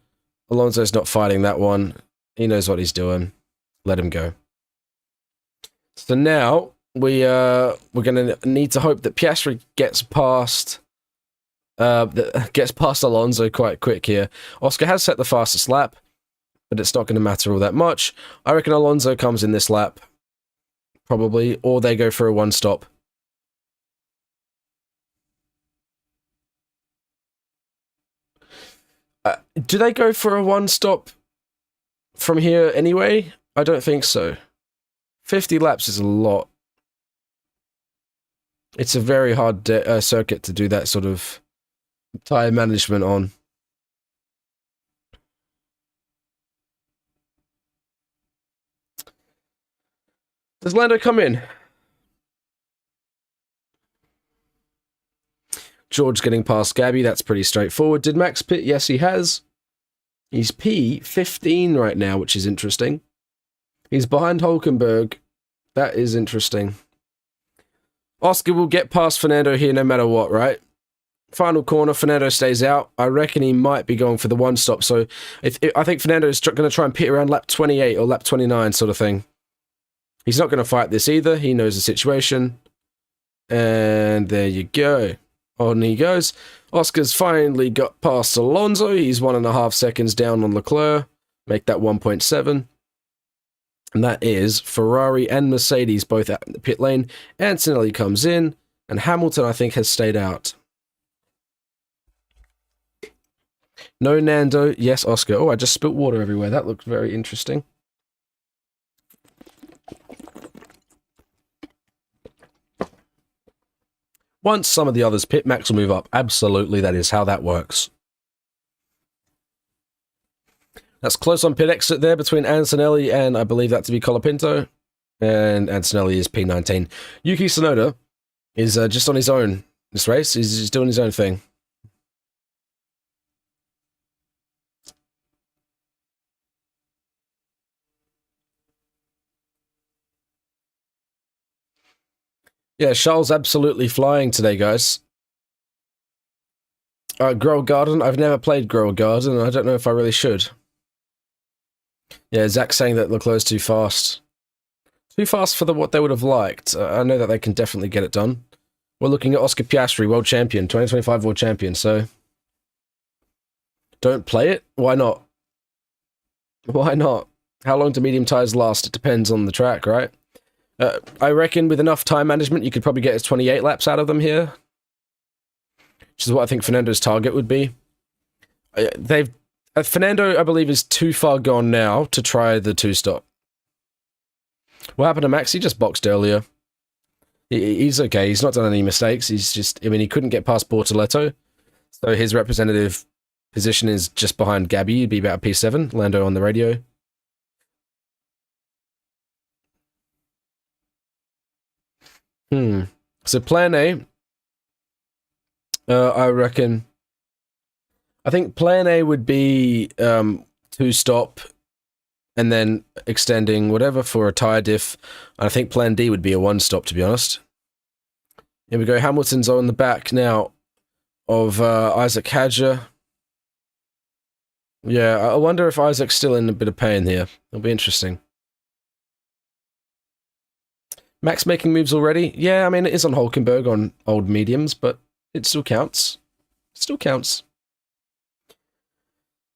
Alonso's not fighting that one. He knows what he's doing. Let him go. So now we're going to need to hope that Piastri gets past Alonso quite quick here. Oscar has set the fastest lap, but it's not going to matter all that much. I reckon Alonso comes in this lap, probably, or they go for a one-stop. Do they go for a one-stop from here anyway? I don't think so. 50 laps is a lot. It's a very hard circuit to do that sort of tyre management on. Does Lando come in? George getting past Gabby, that's pretty straightforward. Did Max pit? Yes, he has. He's P15 right now, which is interesting. He's behind Hulkenberg. That is interesting. Oscar will get past Fernando here no matter what, right? Final corner, Fernando stays out. I reckon he might be going for the one-stop, so I think Fernando is going to try and pit around lap 28 or lap 29 sort of thing. He's not going to fight this either. He knows the situation. And there you go. On he goes. Oscar's finally got past Alonso. He's 1.5 seconds down on Leclerc. Make that 1.7. And that is Ferrari and Mercedes both at the pit lane. Antonelli comes in, and Hamilton, I think, has stayed out. No Nando. Yes, Oscar. Oh, I just spilt water everywhere. That looked very interesting. Once some of the others pit, Max will move up. Absolutely, that is how that works. That's close on pit exit there between Antonelli and I believe that to be Colapinto. And Antonelli is P19. Yuki Tsunoda is just on his own this race. He's just doing his own thing. Yeah, Charles absolutely flying today, guys. Grow Garden. I've never played Grow Garden. I don't know if I really should. Yeah, Zach's saying that Leclerc's too fast. Too fast for what they would have liked. I know that they can definitely get it done. We're looking at Oscar Piastri, world champion, 2025 world champion, so... Don't play it? Why not? Why not? How long do medium tires last? It depends on the track, right? I reckon with enough time management, you could probably get 28 laps out of them here. Which is what I think Fernando's target would be. Fernando, I believe, is too far gone now to try the two-stop. What happened to Max? He just boxed earlier. He's okay. He's not done any mistakes. He's just... I mean, he couldn't get past Bortoletto. So his representative position is just behind Gabby. He'd be about P7. Lando on the radio. So plan A... I reckon... I think plan A would be two-stop and then extending whatever for a tyre diff. I think plan D would be a one-stop, to be honest. Here we go. Hamilton's on the back now of Isaac Hadger. Yeah, I wonder if Isaac's still in a bit of pain here. It'll be interesting. Max making moves already? Yeah, I mean, it is on Hulkenberg on old mediums, but it still counts. Still counts.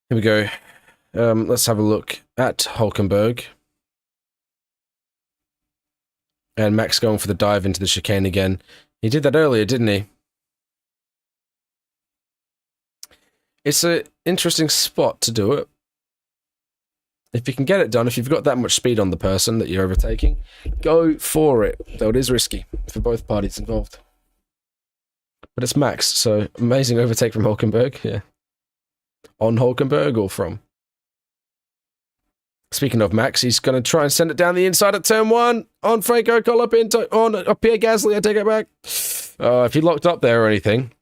Here we go. Let's have a look at Hulkenberg. And Max going for the dive into the chicane again. He did that earlier, didn't he? It's an interesting spot to do it. If you can get it done, if you've got that much speed on the person that you're overtaking, go for it. Though it is risky for both parties involved. But it's Max, so amazing overtake from Hulkenberg, yeah. On Hulkenberg or from? Speaking of Max, he's going to try and send it down the inside at turn 1 on Franco Colapinto, on Pierre Gasly, I take it back. If he locked up there or anything,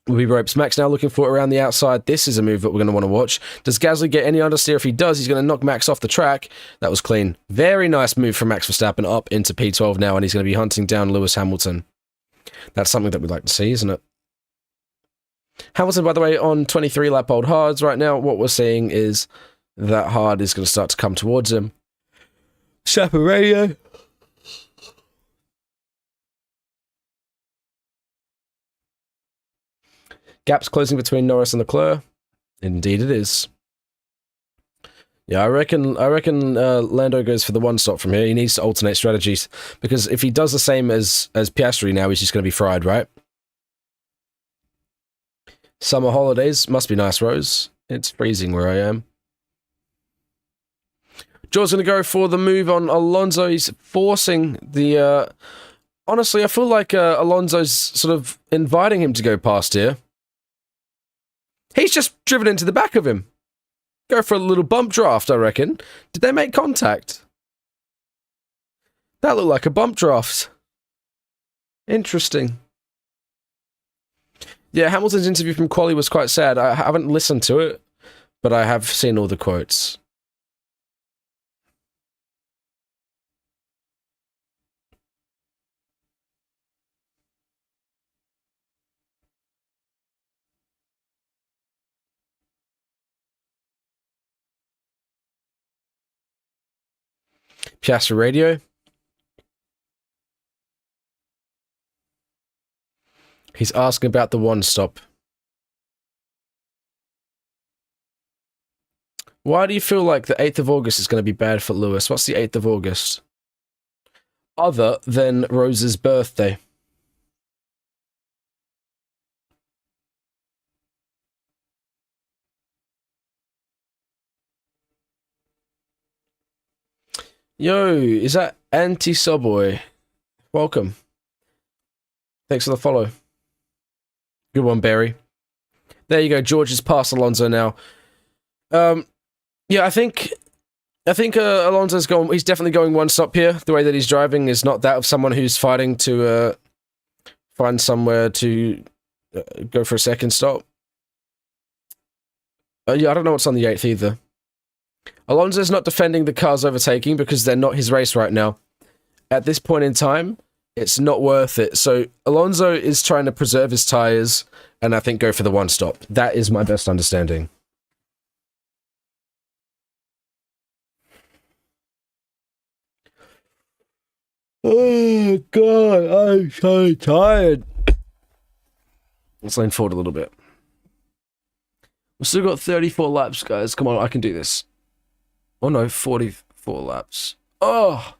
we'll be ropes. Max now looking for it around the outside. This is a move that we're going to want to watch. Does Gasly get any understeer? If he does, he's going to knock Max off the track. That was clean. Very nice move from Max Verstappen up into P12 now, and he's going to be hunting down Lewis Hamilton. That's something that we'd like to see, isn't it? Hamilton, by the way, on 23 lap old hards right now. What we're seeing is that hard is going to start to come towards him. Chaparral. Gaps closing between Norris and Leclerc. Indeed it is. Yeah, I reckon Lando goes for the one stop from here. He needs to alternate strategies, because if he does the same as Piastri now, he's just going to be fried, right? Summer holidays must be nice, Rose. It's freezing where I am. George's going to go for the move on Alonso. He's forcing the... honestly, I feel like Alonso's sort of inviting him to go past here. He's just driven into the back of him. Go for a little bump draft, I reckon. Did they make contact? That looked like a bump draft. Interesting. Yeah, Hamilton's interview from Quali was quite sad. I haven't listened to it, but I have seen all the quotes. Piastri radio. He's asking about the one stop. Why do you feel like the 8th of August is going to be bad for Lewis? What's the 8th of August? Other than Rose's birthday. Yo, is that Anti-Subway? Welcome. Thanks for the follow. Good one, Barry. There you go. George is past Alonso now. Yeah, I think Alonso's going. He's definitely going one stop here. The way that he's driving is not that of someone who's fighting to find somewhere to go for a second stop. Yeah, I don't know what's on the 8th either. Alonso's not defending the cars overtaking because they're not his race right now. At this point in time, it's not worth it. So Alonso is trying to preserve his tires and I think go for the one stop. That is my best understanding. Oh god, I'm so tired. Let's lean forward a little bit. We've still got 34 laps, guys. Come on, I can do this. Oh no, 44 laps. Oh!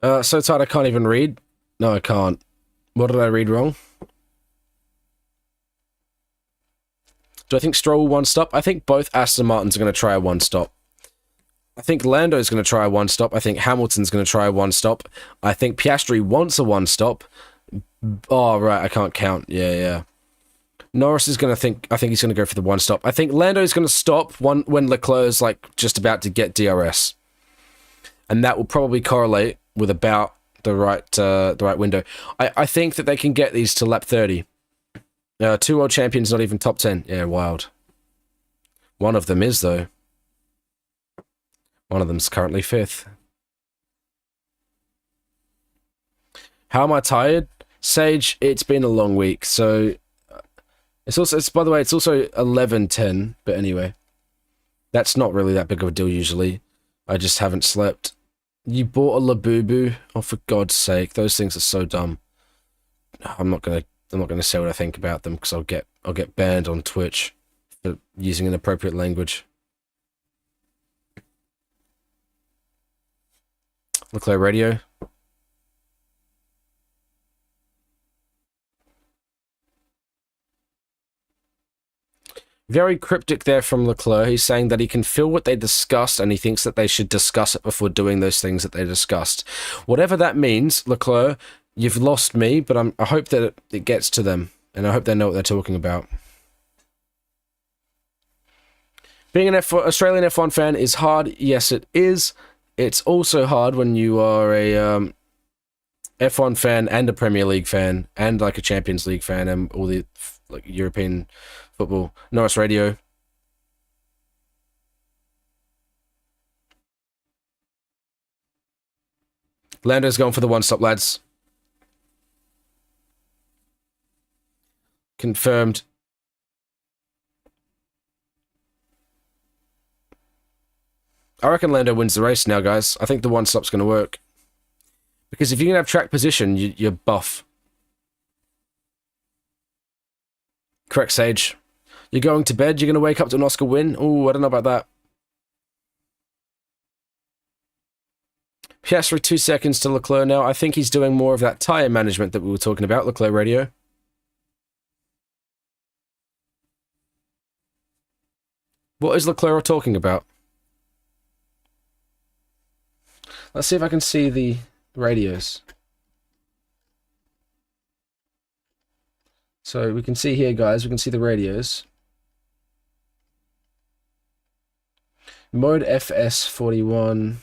So tired I can't even read. No, I can't. What did I read wrong? Do I think Stroll will one stop? I think both Aston Martins are going to try a one stop. I think Lando's going to try a one stop. I think Hamilton's going to try a one stop. I think Piastri wants a one stop. Oh, right, I can't count. Yeah. Norris is going to think... I think he's going to go for the one stop. I think Lando's going to stop when Leclerc's like just about to get DRS. And that will probably correlate with about the right window. I think that they can get these to lap 30. 2 world champions, not even top 10. Yeah, wild. One of them is, though. One of them's currently 5th. How am I tired? Sage, it's been a long week, so... By the way, it's also 11:10, but anyway. That's not really that big of a deal, usually. I just haven't slept. You bought a Labubu? Oh, for God's sake, those things are so dumb. I'm not gonna say what I think about them, because I'll get banned on Twitch for using inappropriate language. Leclerc radio. Very cryptic there from Leclerc. He's saying that he can feel what they discussed and he thinks that they should discuss it before doing those things that they discussed. Whatever that means, Leclerc, you've lost me, but I hope that it gets to them and I hope they know what they're talking about. Being an Australian F1 fan is hard. Yes, it is. It's also hard when you are a F1 fan and a Premier League fan and like a Champions League fan and all the like European football. Norris radio. Lando's going for the one stop, lads. Confirmed. I reckon Lando wins the race now, guys. I think the one stop's going to work. Because if you can have track position, you're buff. Correct, Sage. You're going to bed, you're going to wake up to an Oscar win? Ooh, I don't know about that. Piastri 2 seconds to Leclerc now. I think he's doing more of that tyre management that we were talking about, Leclerc radio. What is Leclerc talking about? Let's see if I can see the radios. So we can see here, guys, we can see the radios. Mode FS41.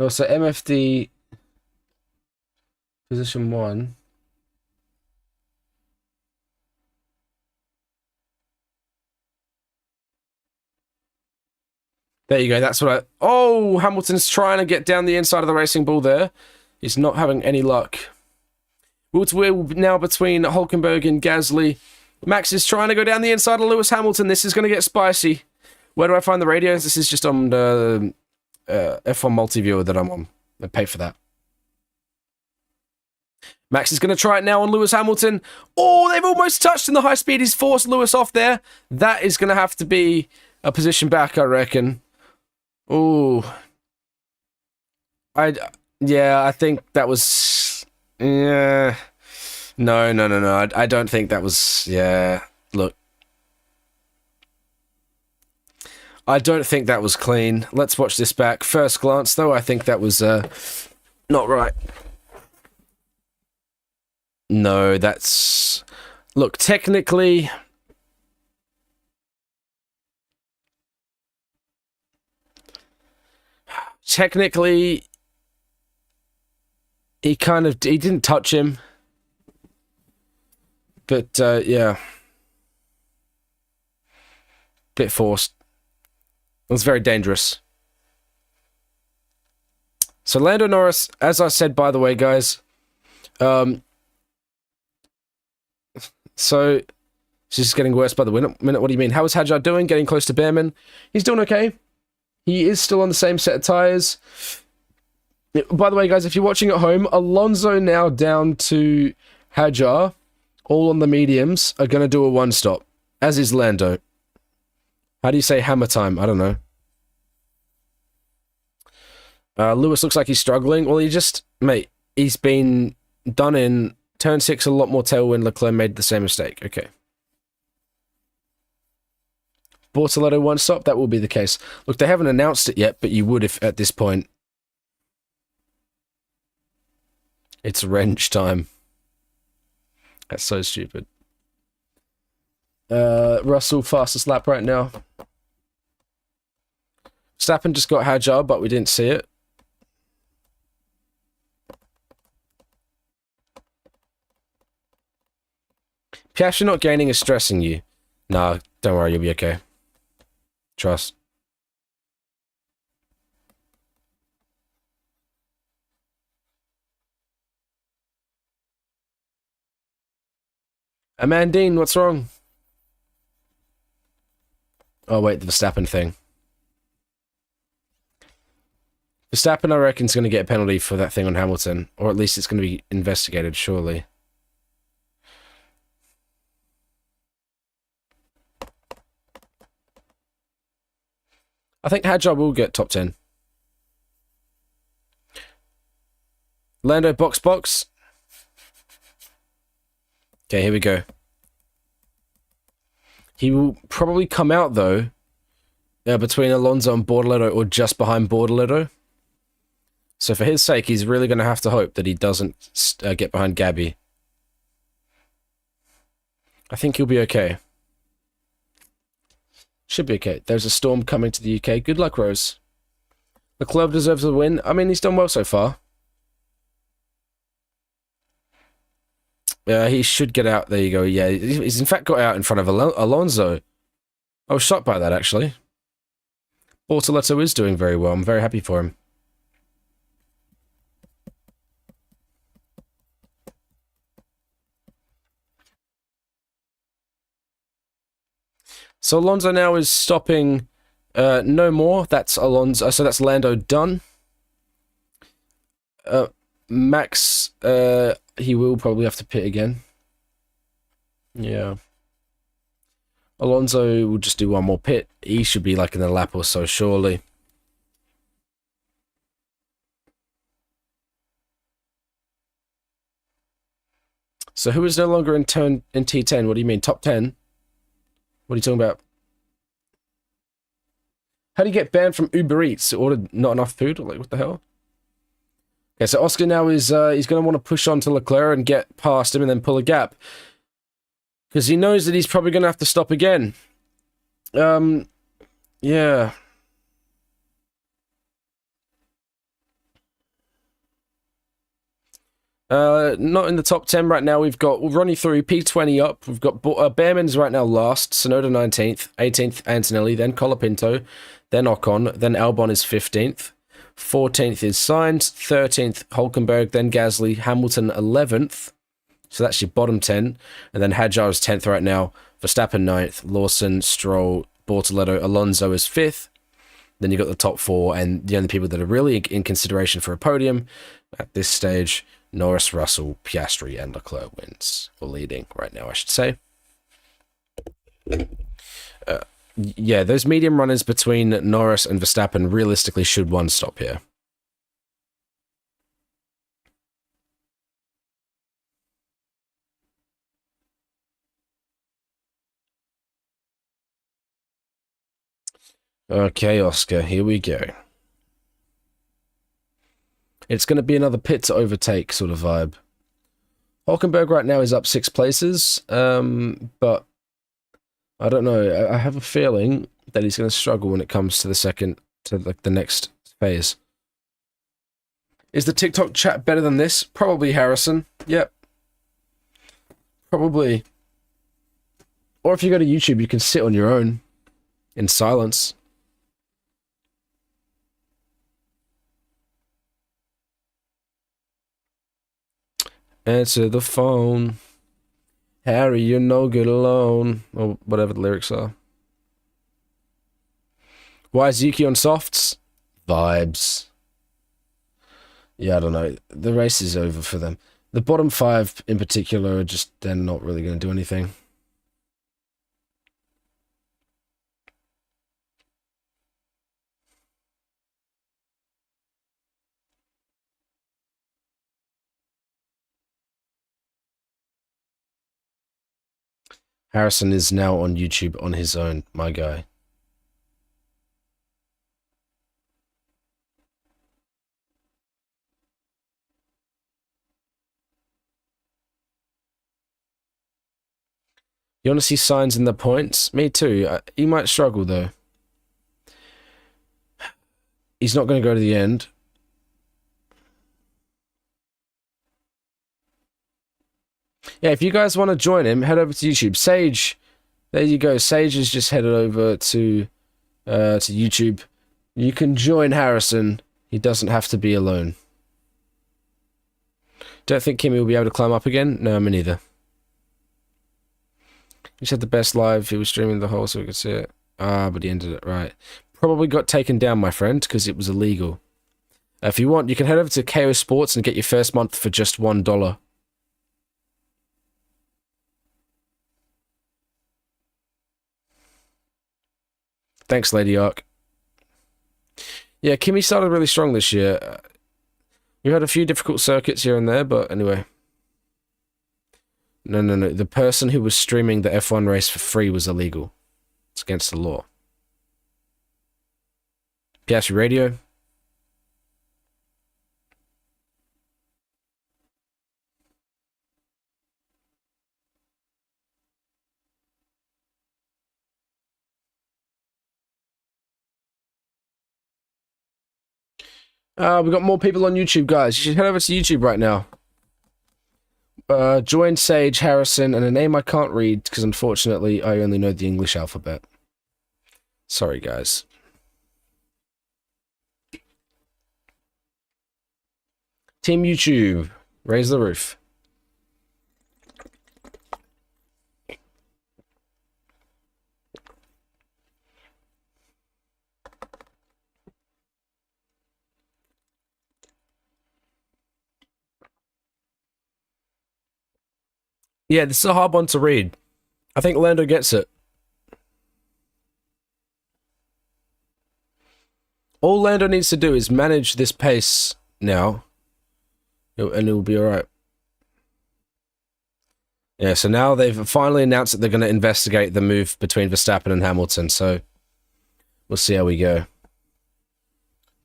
So MFD position 1. There you go. That's what I... Oh, Hamilton's trying to get down the inside of the racing bull there. He's not having any luck. We're now between Hulkenberg and Gasly. Max is trying to go down the inside of Lewis Hamilton. This is going to get spicy. Where do I find the radios? This is just on the F1 multi-viewer that I'm on. I pay for that. Max is going to try it now on Lewis Hamilton. Oh, they've almost touched in the high speed. He's forced Lewis off there. That is going to have to be a position back, I reckon. Oh. Yeah, I think that was... Yeah. No. I don't think that was... Yeah. Look. I don't think that was clean. Let's watch this back. First glance, though, I think that was not right. No, that's... Look, technically... Technically... He didn't touch him. But, yeah. Bit forced. It was very dangerous. So Lando Norris, as I said, by the way, guys, so it's just getting worse by the minute. What do you mean? How is Hadjar doing? Getting close to Behrman. He's doing okay. He is still on the same set of tires. By the way, guys, if you're watching at home, Alonso now down to Hadjar, all on the mediums, are going to do a one-stop, as is Lando. How do you say hammer time? I don't know. Lewis looks like he's struggling. Well, mate, he's been done in turn 6 a lot more tailwind. Leclerc made the same mistake. Okay. Bortoletto one stop, that will be the case. Look, they haven't announced it yet, but you would if at this point. It's wrench time. That's so stupid. Russell, fastest lap right now. Stappen just got Hadjar, but we didn't see it. Piastri not gaining is stressing you. Nah, don't worry, you'll be okay. Trust. Amandine, what's wrong? Oh, wait, the Verstappen thing. Verstappen, I reckon, is going to get a penalty for that thing on Hamilton. Or at least it's going to be investigated, surely. I think Hadjar will get top 10. Lando, box. Okay, here we go. He will probably come out, though, between Alonso and Bortoletto, or just behind Bortoletto. So for his sake, he's really going to have to hope that he doesn't get behind Gabby. I think he'll be okay. Should be okay. There's a storm coming to the UK. Good luck, Rose. The club deserves a win. I mean, he's done well so far. He should get out. There you go. Yeah, he's in fact got out in front of Alonso. I was shocked by that, actually. Bortoletto is doing very well. I'm very happy for him. So Alonso now is stopping no more. That's Alonso. So that's Lando done. Max, he will probably have to pit again. Yeah. Alonso will just do one more pit. He should be like in a lap or so, surely. So who is no longer in T10? What do you mean? Top 10? What are you talking about? How do you get banned from Uber Eats? Ordered not enough food? Like, what the hell? Okay, so Oscar now is, he's going to want to push on to Leclerc and get past him and then pull a gap. Because he knows that he's probably going to have to stop again. Yeah. Not in the top 10 right now. We've got Ronnie through, P20 up. We've got Behrman's right now last, Sonoda 19th, 18th Antonelli, then Colapinto, then Ocon, then Albon is 15th. 14th is Sainz, 13th Hulkenberg, then Gasly, Hamilton 11th. So that's your bottom 10. And then Hadjar is 10th right now. Verstappen 9th, Lawson, Stroll, Bortoletto, Alonso is 5th. Then you got the top 4, and the only people that are really in consideration for a podium at this stage, Norris, Russell, Piastri, and Leclerc wins, or leading right now, I should say. Yeah, those medium runners between Norris and Verstappen realistically should one stop here. Okay, Oscar, here we go. It's going to be another pit to overtake sort of vibe. Hulkenberg right now is up 6 places, but I don't know. I have a feeling that he's going to struggle when it comes to the next phase. Is the TikTok chat better than this? Probably, Harrison. Yep. Probably. Or if you go to YouTube, you can sit on your own in silence. Answer the phone. Harry, you're no good alone. Or whatever the lyrics are. Why is Yuki on softs? Vibes. Yeah, I don't know. The race is over for them. The bottom 5 in particular are just, they're not really going to do anything. Harrison is now on YouTube on his own, my guy. You want to see signs in the points? Me too. He might struggle, though. He's not going to go to the end. Yeah, if you guys want to join him, head over to YouTube. Sage, there you go. Sage has just headed over to YouTube. You can join Harrison. He doesn't have to be alone. Don't think Kimmy will be able to climb up again? No, me neither. He said the best live. He was streaming the whole so we could see it. But he ended it right. Probably got taken down, my friend, because it was illegal. If you want, you can head over to Kayo Sports and get your first month for just $1. Thanks, Lady Ark. Yeah, Kimmy started really strong this year. We had a few difficult circuits here and there, but anyway. No. The person who was streaming the F1 race for free was illegal. It's against the law. Piastri Radio. We've got more people on YouTube, guys. You should head over to YouTube right now. Join Sage, Harrison, and a name I can't read because unfortunately I only know the English alphabet. Sorry, guys. Team YouTube, raise the roof. Yeah, this is a hard one to read. I think Lando gets it. All Lando needs to do is manage this pace now, and it'll be alright. Yeah, so now they've finally announced that they're going to investigate the move between Verstappen and Hamilton, so we'll see how we go.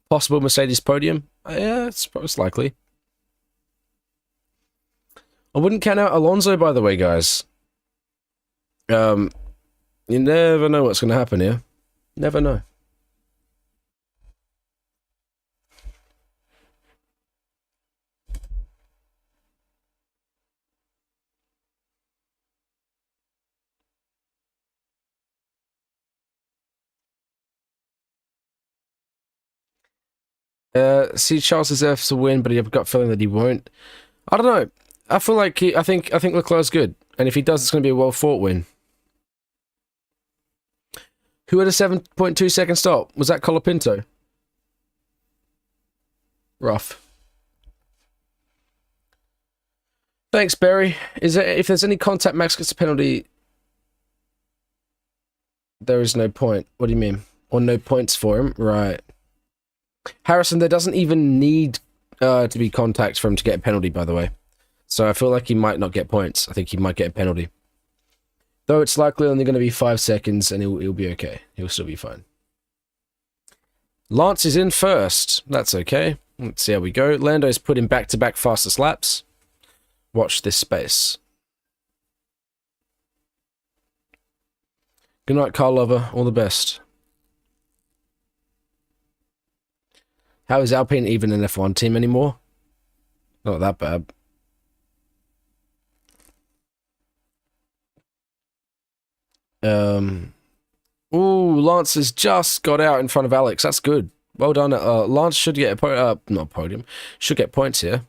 Possible Mercedes podium? Yeah, it's likely. I wouldn't count out Alonso, by the way, guys. You never know what's going to happen here. Never know. See, Charles deserves to win, but I've got a feeling that he won't. I don't know. I feel like I think Leclerc's good, and if he does, it's going to be a well-fought win. Who had a 7.2 second stop? Was that Colapinto? Rough. Thanks, Barry. If there's any contact, Max gets a penalty. There is no point. What do you mean? Or no points for him? Right. Harrison, there doesn't even need to be contact for him to get a penalty, by the way. So I feel like he might not get points. I think he might get a penalty. Though it's likely only going to be 5 seconds, and he'll be okay. He'll still be fine. Lance is in first. That's okay. Let's see how we go. Lando's put in back-to-back fastest laps. Watch this space. Good night, car lover. All the best. How is Alpine even an F1 team anymore? Not that bad. Ooh, Lance has just got out in front of Alex. That's good. Well done. Lance should get a not podium. Should get points here.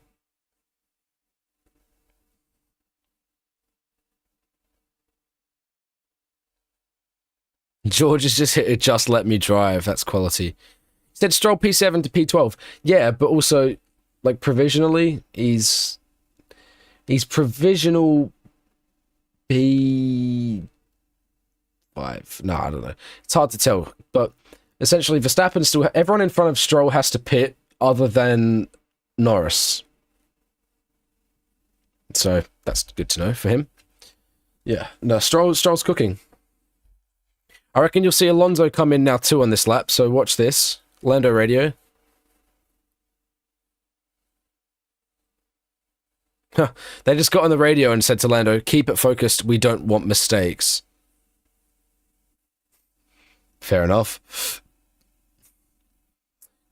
George has just hit it. Just let me drive. That's quality. He said Stroll P7 to P12. Yeah, but also, like, provisionally, he's provisional P5. No, I don't know. It's hard to tell. But essentially, Verstappen still... Everyone in front of Stroll has to pit other than Norris. So, that's good to know for him. Yeah. No, Stroll's cooking. I reckon you'll see Alonso come in now too on this lap, so watch this. Lando radio. Huh. They just got on the radio and said to Lando, keep it focused, we don't want mistakes. Fair enough.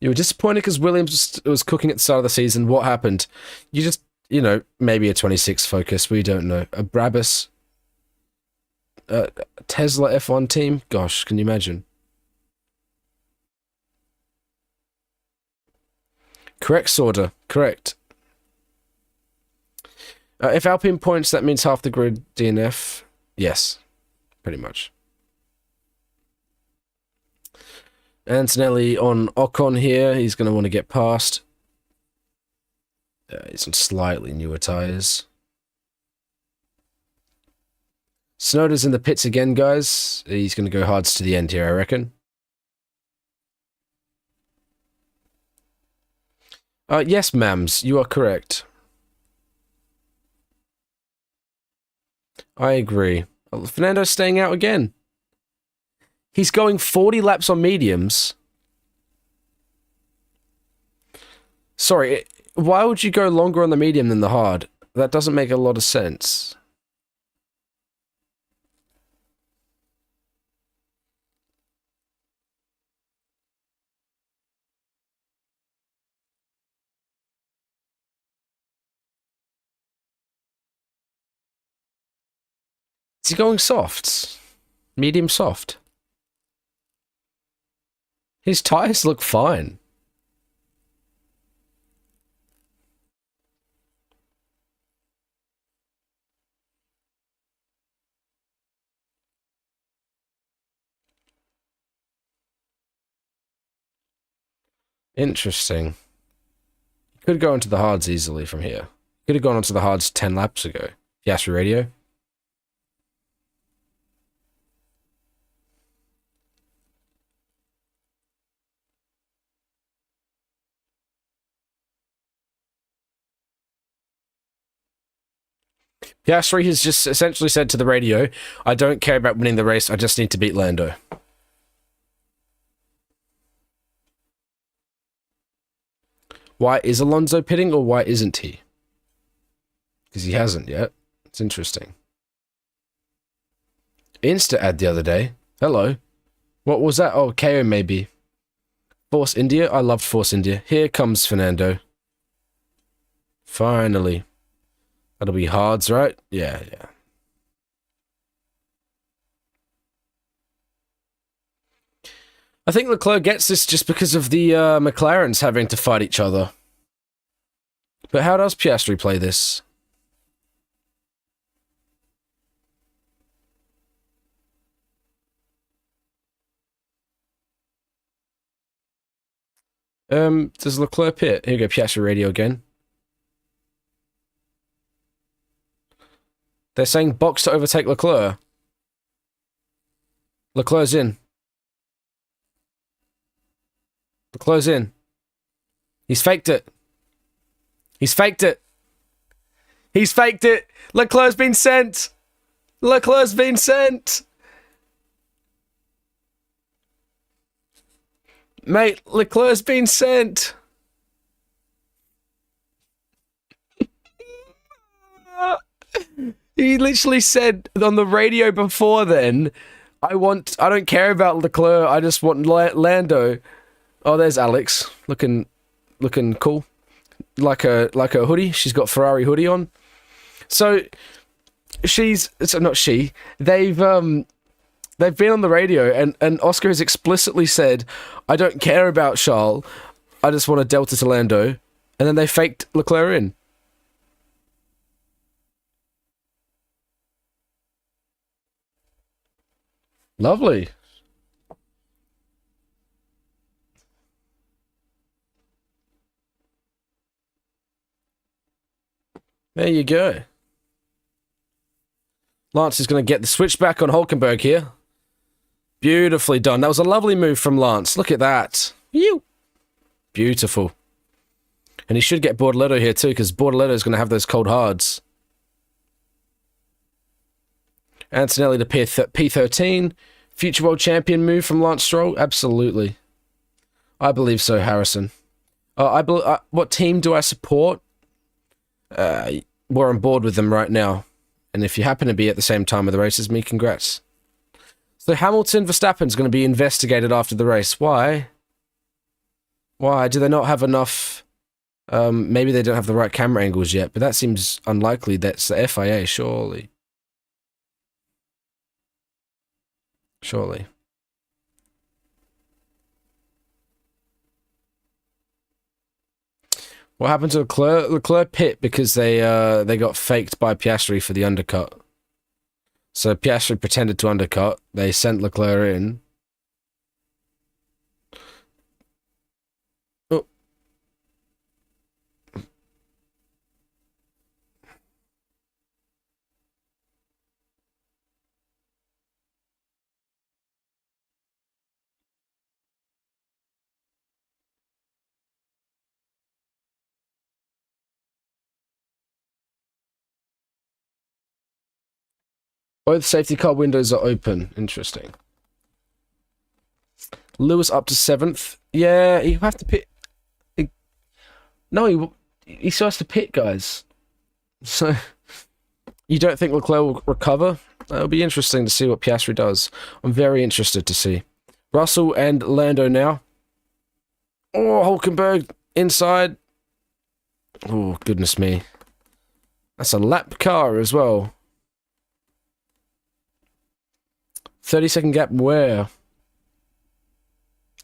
You were disappointed because Williams was cooking at the start of the season. What happened? You just, you know, maybe a 26 focus, we don't know. A Brabus... Tesla F1 team? Gosh, can you imagine? Correct, Sorda. Correct. If Alpine points, that means half the grid DNF. Yes, pretty much. Antonelli on Ocon here. He's going to want to get past. He's on slightly newer tyres. Snowder's in the pits again, guys. He's going to go hards to the end here, I reckon. Yes, Mams, you are correct. I agree. Fernando's staying out again. He's going 40 laps on mediums. Sorry, why would you go longer on the medium than the hard? That doesn't make a lot of sense. Is he going soft? Medium soft? His tyres look fine. Interesting. Could go into the hards easily from here. Could have gone onto the hards 10 laps ago. Yes, radio. Piastri has just essentially said to the radio, I don't care about winning the race, I just need to beat Lando. Why is Alonso pitting, or why isn't he? Because he hasn't yet. It's interesting. Insta ad the other day. Hello. What was that? Oh, Kayo maybe. Force India? I loved Force India. Here comes Fernando. Finally. That'll be hards, right? Yeah, yeah. I think Leclerc gets this just because of the McLarens having to fight each other. But how does Piastri play this? Does Leclerc pit? Here we go, Piastri radio again. They're saying box to overtake Leclerc. Leclerc's in. Leclerc's in. He's faked it. He's faked it. He's faked it. Leclerc's been sent. Leclerc's been sent. Mate, Leclerc's been sent. He literally said on the radio before then, I don't care about Leclerc, I just want Lando. Oh, there's Alex. Looking cool. Like a hoodie. She's got Ferrari hoodie on. So they've been on the radio and Oscar has explicitly said, I don't care about Charles, I just want a Delta to Lando. And then they faked Leclerc in. Lovely. There you go. Lance is going to get the switchback on Hulkenberg here. Beautifully done. That was a lovely move from Lance. Look at that. Beautiful. And he should get Bortoleto here too, because Bortoleto is going to have those cold hards. Antonelli to P13. Future world champion move from Lance Stroll? Absolutely. I believe so, Harrison. What team do I support? We're on board with them right now. And if you happen to be at the same time of the race as me, congrats. So Hamilton Verstappen's going to be investigated after the race. Why? Why? Do they not have enough... maybe they don't have the right camera angles yet, but that seems unlikely. That's the FIA, surely. Surely. What happened to Leclerc? Leclerc pit because they got faked by Piastri for the undercut. So Piastri pretended to undercut. They sent Leclerc in. Oh. Both safety car windows are open. Interesting. Lewis up to 7th. Yeah, you have to pit. No, he still has to pit, guys. So, you don't think Leclerc will recover? It'll be interesting to see what Piastri does. I'm very interested to see. Russell and Lando now. Oh, Hulkenberg inside. Oh, goodness me. That's a lap car as well. 30-second gap where?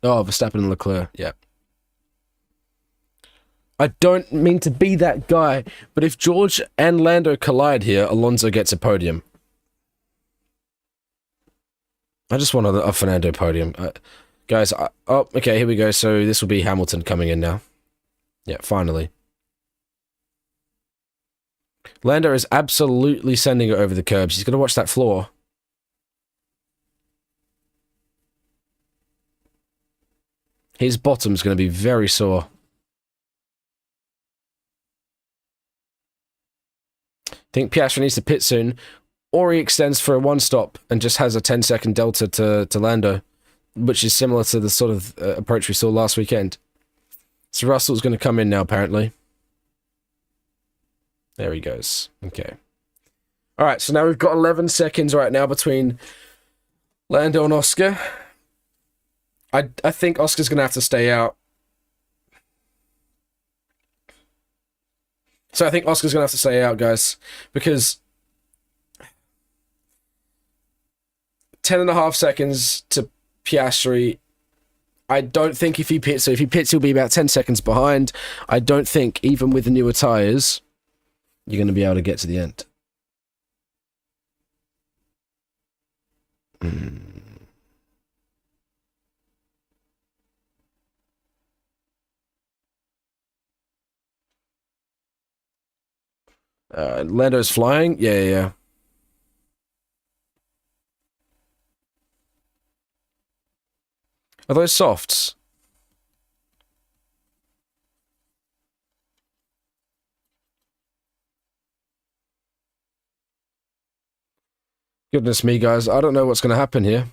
Oh, Verstappen and Leclerc. Yeah. I don't mean to be that guy, but if George and Lando collide here, Alonso gets a podium. I just want a Fernando podium. Guys, oh, okay, here we go. So this will be Hamilton coming in now. Yeah, finally. Lando is absolutely sending it over the curbs. He's going to watch that floor. His bottom's going to be very sore. Think Piastri needs to pit soon, or he extends for a one-stop and just has a 10-second delta to Lando, which is similar to the sort of approach we saw last weekend. So Russell's going to come in now, apparently. There he goes. Okay. All right, so now we've got 11 seconds right now between Lando and Oscar. I think Oscar's going to have to stay out. So I think Oscar's going to have to stay out, guys, because 10.5 seconds to Piastri. I don't think if he pits, so if he pits, he'll be about 10 seconds behind. I don't think, even with the newer tyres, you're going to be able to get to the end. Lando's flying? Yeah. Are those softs? Goodness me, guys. I don't know what's going to happen here.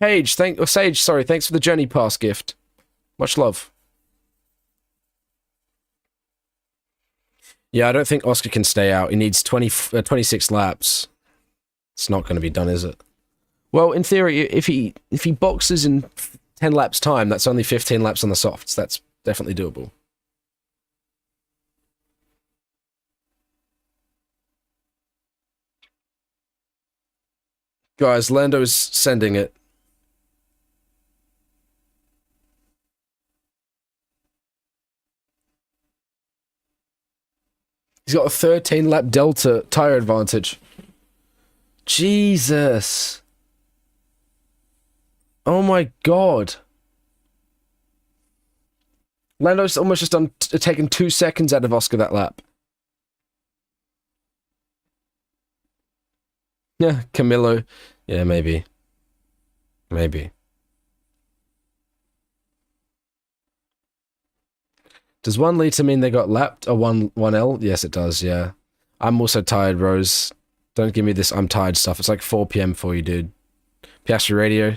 Sage, sorry, thanks for the Journey Pass gift. Much love. Yeah, I don't think Oscar can stay out. He needs 26 laps. It's not going to be done, is it? Well, in theory, if he boxes in 10 laps time, that's only 15 laps on the softs. That's definitely doable. Guys, Lando's sending it. He's got a 13-lap delta tire advantage. Jesus. Oh my god. Lando's almost just taken 2 seconds out of Oscar that lap. Yeah, Camillo. Yeah, maybe. Maybe. Does 1 litre mean they got lapped? Or 1L? Yes, it does, yeah. I'm also tired, Rose. Don't give me this I'm tired stuff. It's like 4 PM for you, dude. Piastri radio.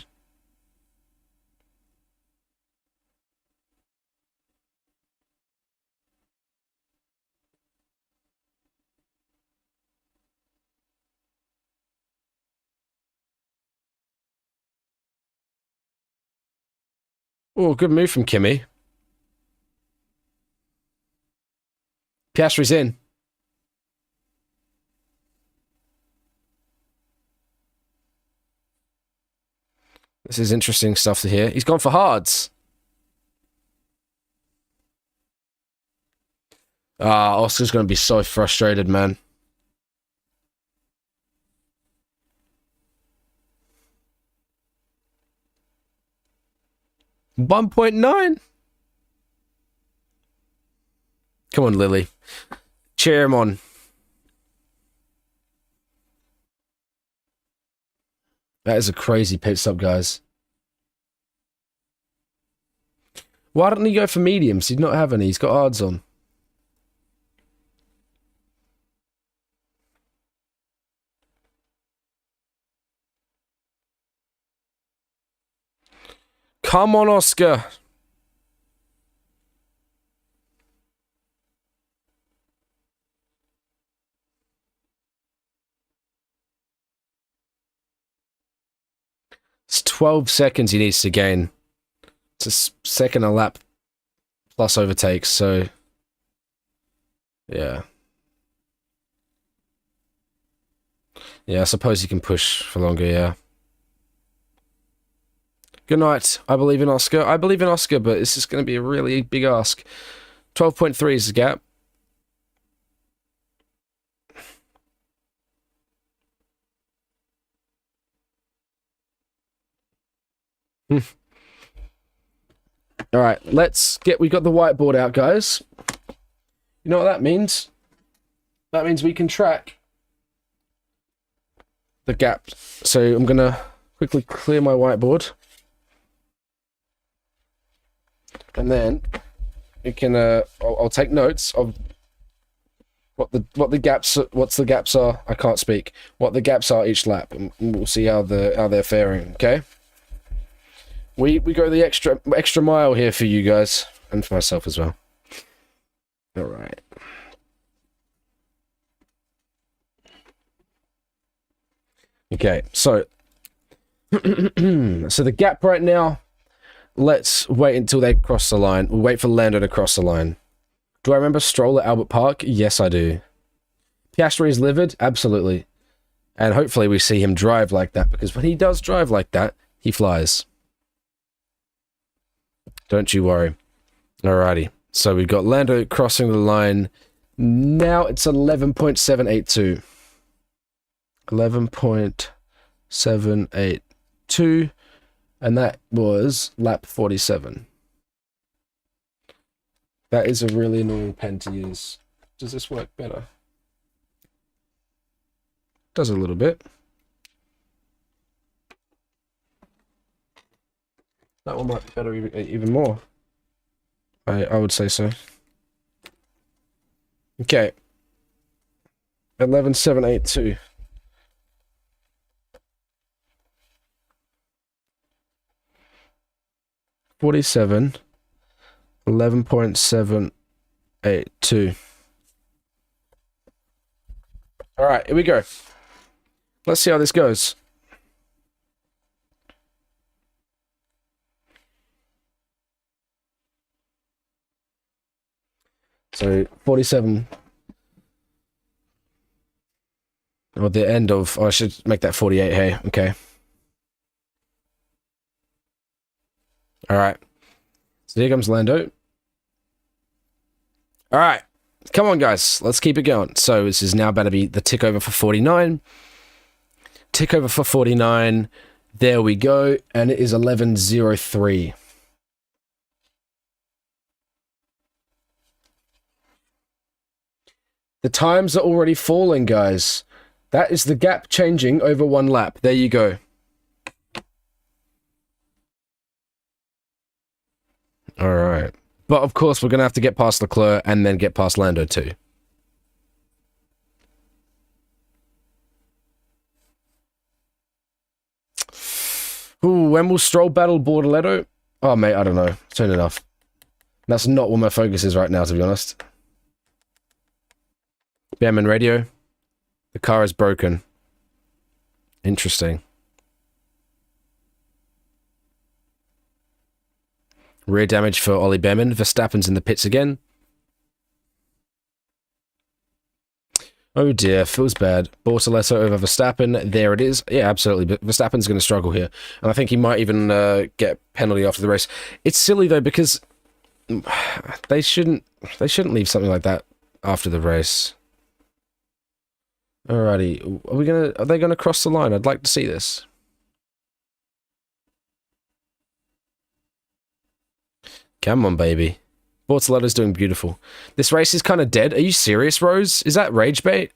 Oh, good move from Kimmy. Piastri's in. This is interesting stuff to hear. He's gone for hards. Oscar's going to be so frustrated, man. $1.9. Come on, Lily. Cheer him on. That is a crazy pit stop, guys. Why don't he go for mediums? He'd not have any. He's got hards on. Come on, Oscar. It's 12 seconds he needs to gain. It's a second a lap plus overtakes, so... Yeah. Yeah, I suppose he can push for longer, yeah. Good night. I believe in Oscar. I believe in Oscar, but this is going to be a really big ask. 12.3 is the gap. All right, we got the whiteboard out, guys. You know what that means? That means we can track the gap. So I'm going to quickly clear my whiteboard. And then we can I'll take notes of what the gaps are. I can't speak. What the gaps are each lap, and we'll see how they're faring. Okay. We go the extra mile here for you guys and for myself as well. All right. Okay. So so the gap right now. Let's wait until they cross the line. We'll wait for Lando to cross the line. Do I remember Stroll at Albert Park? Yes, I do. Piastri is livid? Absolutely. And hopefully we see him drive like that, because when he does drive like that, he flies. Don't you worry. Alrighty. So we've got Lando crossing the line. Now it's 11.782. 11.782. And that was lap 47. That is a really annoying pen to use. Does this work better? Does a little bit. That one might be better even more. I would say so. Okay. 11.782. $47. 11.782. All right, here we go. Let's see how this goes. So 47. Or the end of. Oh, I should make that 48. Hey, okay. All right. So here comes Lando. All right. Come on, guys. Let's keep it going. So this is now about to be the tick over for 49. Tick over for 49. There we go. And it is 11.03. The times are already falling, guys. That is the gap changing over one lap. There you go. All right. But of course, we're going to have to get past Leclerc and then get past Lando too. Ooh, when will Stroll battle Bortoletto? Oh, mate, I don't know. Soon enough. That's not what my focus is right now, to be honest. Bearman radio. The car is broken. Interesting. Rear damage for Ollie Behrman. Verstappen's in the pits again. Oh dear, feels bad. Bortoletto over Verstappen. There it is. Yeah, absolutely. But Verstappen's going to struggle here. And I think he might even get penalty after the race. It's silly though, because they shouldn't leave something like that after the race. Alrighty. Are they gonna cross the line? I'd like to see this. Come on, baby. Bortoletto's doing beautiful. This race is kind of dead. Are you serious, Rose? Is that rage bait?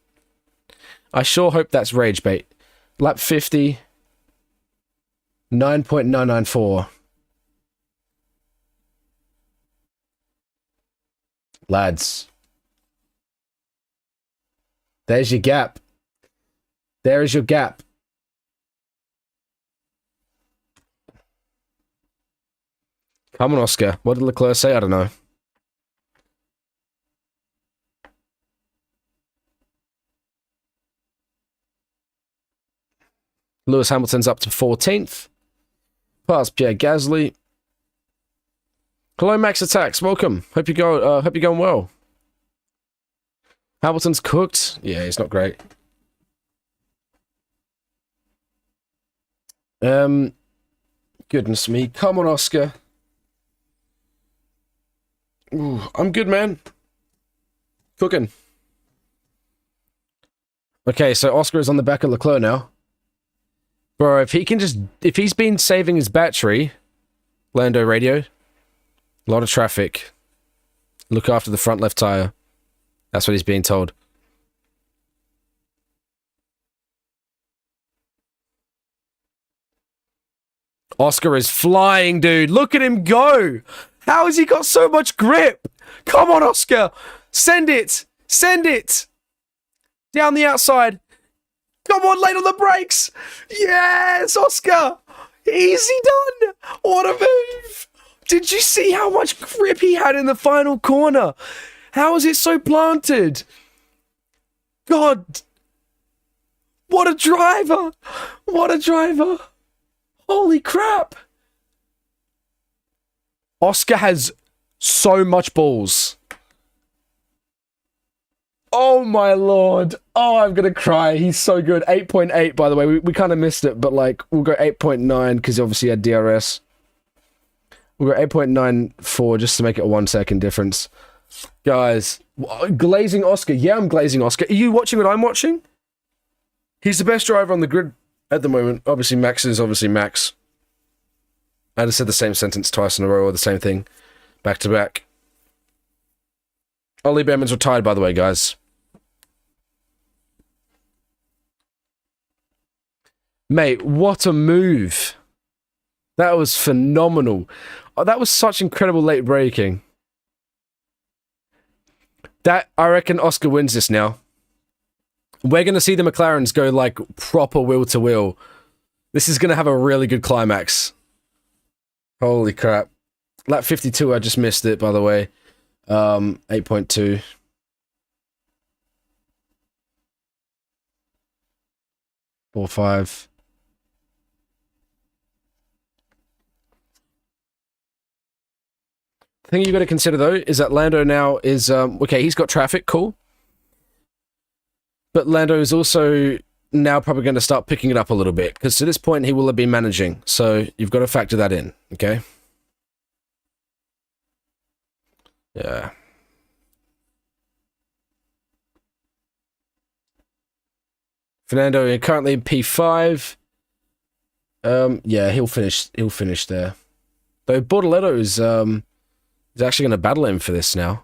I sure hope that's rage bait. Lap 50. 9.994. Lads. There's your gap. There is your gap. Come on, Oscar. What did Leclerc say? I don't know. Lewis Hamilton's up to 14th. Past Pierre Gasly. Hello, Max Attacks. Welcome. Hope you're going well. Hamilton's cooked. Yeah, he's not great. Goodness me. Come on, Oscar. Ooh, I'm good, man. Cooking. Okay, so Oscar is on the back of Leclerc now. Bro, if he's been saving his battery, Lando radio, a lot of traffic. Look after the front left tire. That's what he's being told. Oscar is flying, dude. Look at him go. How has he got so much grip? Come on, Oscar. Send it. Send it. Down the outside. Come on, late on the brakes. Yes, Oscar. Easy done. What a move. Did you see how much grip he had in the final corner? How is it so planted? God. What a driver. What a driver. Holy crap. Oscar has so much balls. Oh my lord. Oh, I'm gonna cry. He's so good. 8.8, by the way. We kind of missed it, but like, we'll go 8.9 because obviously he had DRS. We've got 8.94 just to make it a 1 second difference. Guys, glazing Oscar. Yeah, I'm glazing Oscar. Are you watching what I'm watching? He's the best driver on the grid at the moment. Obviously, Max is obviously Max. I just said the same sentence twice in a row, or the same thing, back to back. Ollie Behrman's retired, by the way, guys. Mate, what a move. That was phenomenal. Oh, that was such incredible late braking. That, I reckon Oscar wins this now. We're going to see the McLarens go, like, proper wheel-to-wheel. This is going to have a really good climax. Holy crap. Lap 52, I just missed it, by the way. 8.2. Four, 5. The thing you've got to consider, though, is that Lando now is... okay, he's got traffic, cool. But Lando is also now probably going to start picking it up a little bit, because to this point, he will have been managing. So you've got to factor that in, okay? Yeah. Fernando currently in P5. Yeah, he'll finish there. Though Bortoletto is actually going to battle him for this now.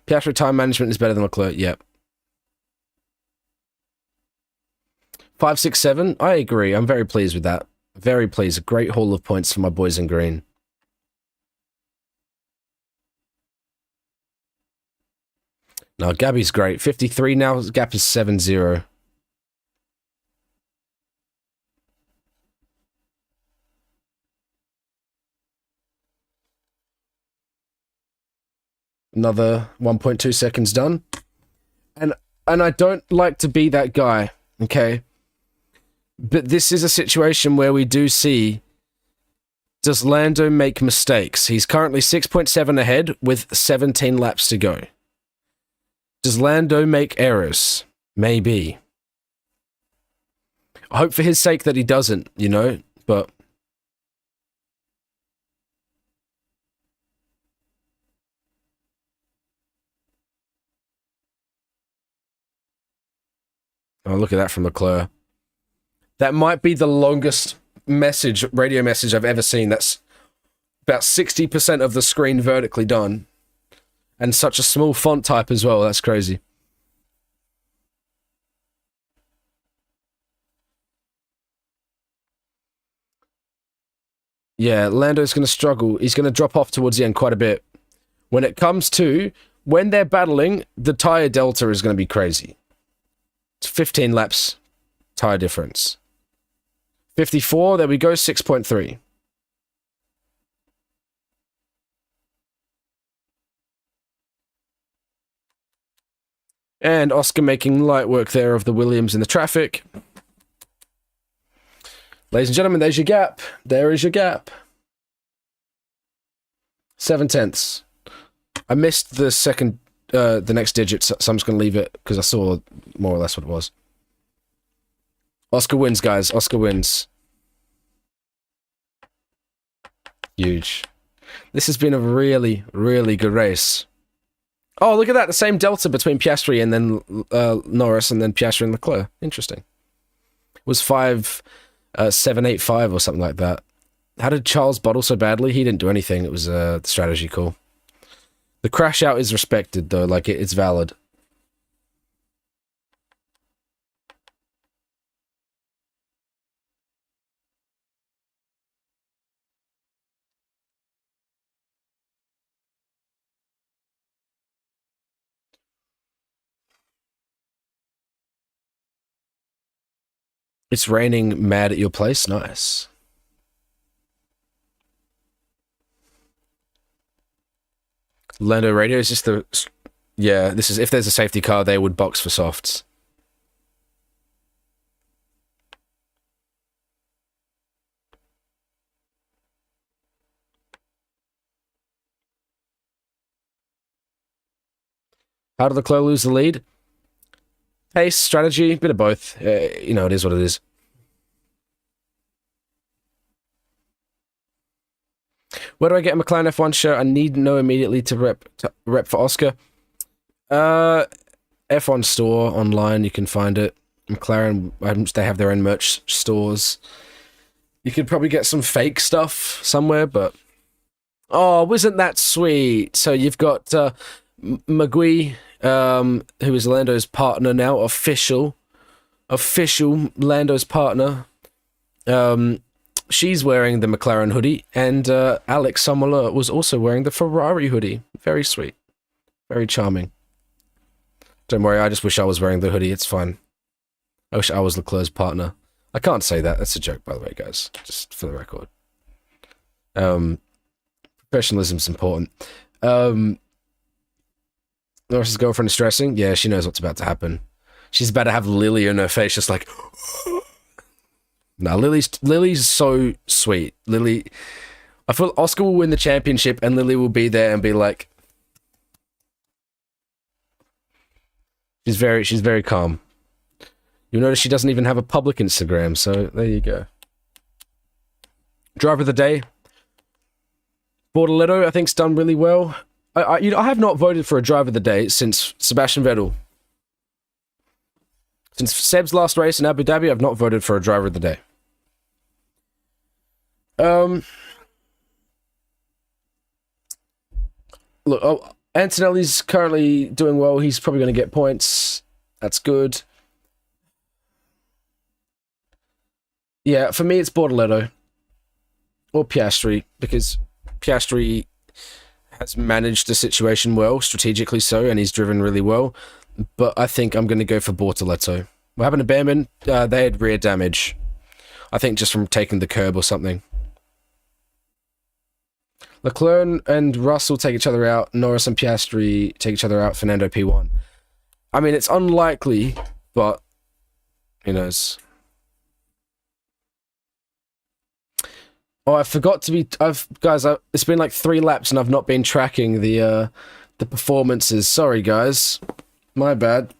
Piastri time management is better than Leclerc, yep. 5, 6, 7. I agree. I'm very pleased with that. Very pleased. A great haul of points for my boys in green. No, Gabby's great. 53 now. Gap is 7-0. Another 1.2 seconds done. And I don't like to be that guy, okay? But this is a situation where we do see, does Lando make mistakes? He's currently 6.7 ahead with 17 laps to go. Does Lando make errors? Maybe. I hope for his sake that he doesn't, you know, but... Oh, look at that from Leclerc. That might be the longest radio message I've ever seen. That's about 60% of the screen vertically done. And such a small font type as well. That's crazy. Yeah, Lando's going to struggle. He's going to drop off towards the end quite a bit. When it comes to, when they're battling, the tyre delta is going to be crazy. It's 15 laps tyre difference. 54, there we go, 6.3. And Oscar making light work there of the Williams in the traffic. Ladies and gentlemen, there's your gap. There is your gap. 7 tenths. I missed the second, the next digit, so I'm just going to leave it because I saw more or less what it was. Oscar wins, guys. Oscar wins. Huge. This has been a really, really good race. Oh, look at that. The same delta between Piastri and then Norris and then Piastri and Leclerc. Interesting. It was 5.785 or something like that. How did Charles bottle so badly? He didn't do anything. It was a strategy call. The crash out is respected, though. Like, it's valid. It's raining mad at your place? Nice. Lando radio is just the... Yeah, this is... If there's a safety car, they would box for softs. How did Leclerc lose the lead? Pace, strategy, bit of both. You know, it is what it is. Where do I get a McLaren F1 shirt? I need to know immediately to rep for Oscar. F1 store online, you can find it. McLaren, they have their own merch stores. You could probably get some fake stuff somewhere, but... Oh, wasn't that sweet? So you've got McGuee, who is Lando's partner now, official Lando's partner. She's wearing the McLaren hoodie, and Alex Sommler was also wearing the Ferrari hoodie. Very sweet. Very charming. Don't worry, I just wish I was wearing the hoodie, it's fine. I wish I was Leclerc's partner. I can't say that, that's a joke, by the way, guys. Just for the record. Professionalism's important. Norris's girlfriend is stressing? Yeah, she knows what's about to happen. She's about to have Lily in her face, just like... Nah, Lily's so sweet. Lily... I feel Oscar will win the championship, and Lily will be there and be like... She's very calm. You'll notice she doesn't even have a public Instagram, so there you go. Driver of the day. Bortoletto, I think's done really well. I have not voted for a driver of the day since Sebastian Vettel. Since Seb's last race in Abu Dhabi, I've not voted for a driver of the day. Look, Antonelli's currently doing well. He's probably going to get points. That's good. Yeah, for me, it's Bortoletto. Or Piastri, because Piastri has managed the situation well, strategically so, and he's driven really well. But I think I'm going to go for Bortoletto. What happened to Behrman? They had rear damage. I think just from taking the curb or something. Leclerc and Russell take each other out. Norris and Piastri take each other out. Fernando P1. I mean, it's unlikely, but who knows? Oh, I forgot to be... it's been like 3 laps and I've not been tracking the performances. Sorry, guys. My bad.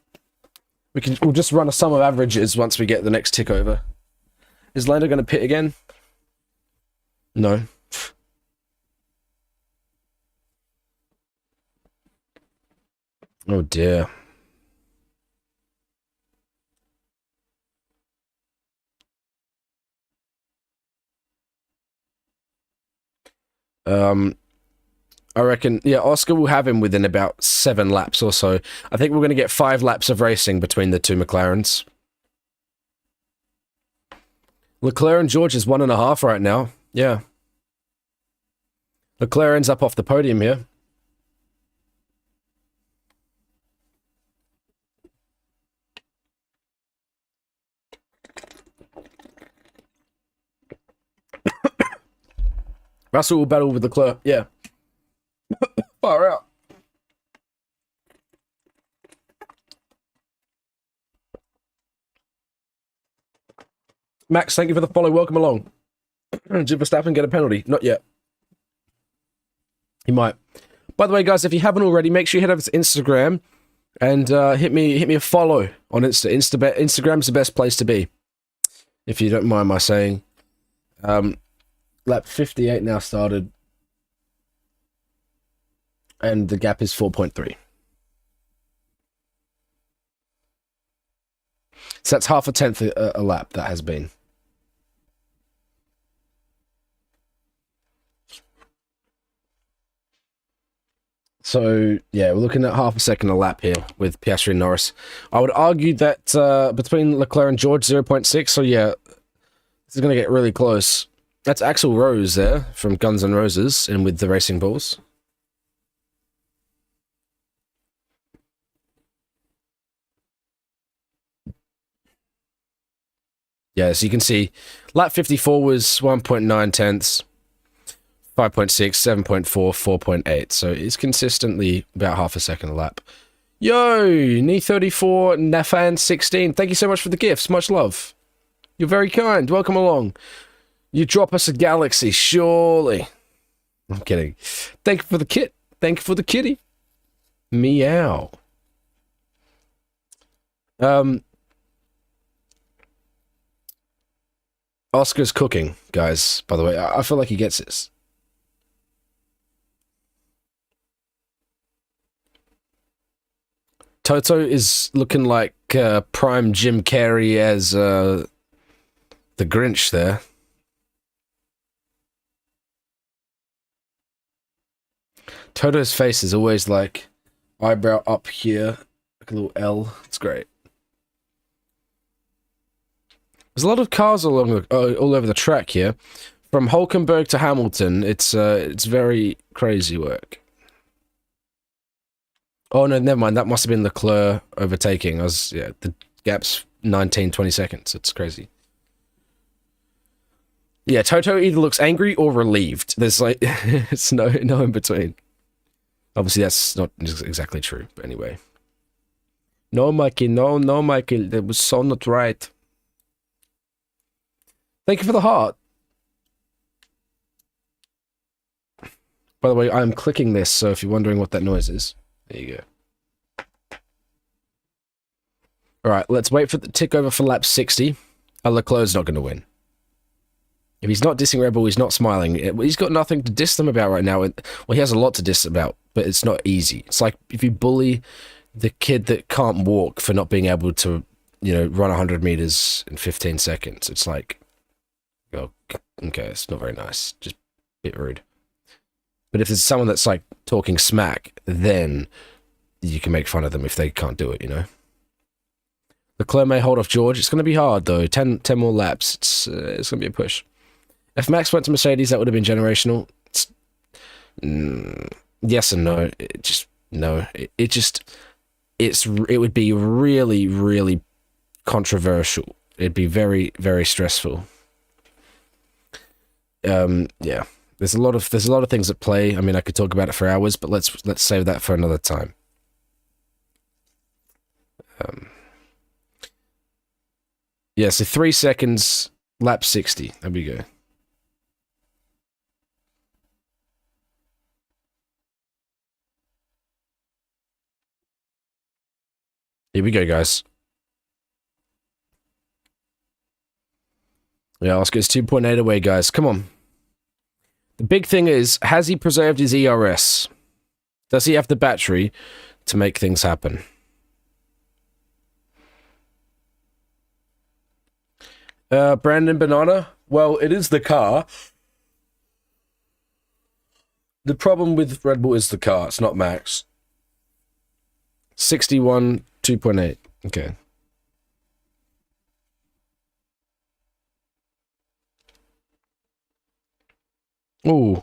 We'll just run a sum of averages once we get the next tick over. Is Lando going to pit again? No. Oh dear. I reckon, yeah, Oscar will have him within about 7 laps or so. I think we're going to get 5 laps of racing between the 2 McLarens. Leclerc and George is 1.5 right now. Yeah. McLaren's up off the podium here. Russell will battle with Leclerc, yeah. Far out. Max, thank you for the follow. Welcome along. Did Verstappen get a penalty? Not yet. He might. By the way, guys, if you haven't already, make sure you head over to Instagram and hit me a follow on Instagram's the best place to be, if you don't mind my saying. Lap 58 now started. And the gap is 4.3. So that's half a tenth a lap that has been. So, yeah, we're looking at half a second a lap here with Piastri and Norris. I would argue that between Leclerc and George, 0.6. So, yeah, this is going to get really close. That's Axl Rose there from Guns N' Roses and with the Racing Bulls. Yeah, so you can see lap 54 was 1.9 tenths, 5.6, 7.4, 4.8. So it's consistently about half a second a lap. Yo, Knee34, Nafan16. Thank you so much for the gifts. Much love. You're very kind. Welcome along. You drop us a galaxy, surely. I'm kidding. Thank you for the kit. Thank you for the kitty. Meow. Oscar's cooking, guys, by the way. I feel like he gets this. Toto is looking like prime Jim Carrey as the Grinch there. Toto's face is always like eyebrow up here, like a little L. It's great. There's a lot of cars all over the track here. From Hulkenberg to Hamilton, it's very crazy work. Oh no, never mind. That must have been Leclerc overtaking. The gap's 19-20 seconds. It's crazy. Yeah, Toto either looks angry or relieved. There's like, it's no in between. Obviously, that's not exactly true, but anyway. No, Mikey, no, Mikey, that was so not right. Thank you for the heart. By the way, I'm clicking this, so if you're wondering what that noise is, there you go. Alright, let's wait for the tick over for lap 60. Leclerc's not going to win. If he's not dissing Red Bull, he's not smiling. He's got nothing to diss them about right now. Well, he has a lot to diss about, but it's not easy. It's like if you bully the kid that can't walk for not being able to, run 100 meters in 15 seconds. It's like, oh, okay, it's not very nice. Just a bit rude. But if there's someone that's like talking smack, then you can make fun of them if they can't do it, Leclerc may hold off George. It's going to be hard, though. 10 more laps. It's going to be a push. If Max went to Mercedes, that would have been generational. Yes and no. It would be really, really controversial. It'd be very, very stressful. Yeah. There's a lot of things at play. I mean, I could talk about it for hours, but let's save that for another time. Yeah, so 3 seconds, lap 60. There we go. Here we go, guys. Yeah, Oscar's 2.8 away, guys. Come on. The big thing is, has he preserved his ERS? Does he have the battery to make things happen? Brandon Banana? Well, it is the car. The problem with Red Bull is the car. It's not Max. 61, 2.8. Okay. Ooh.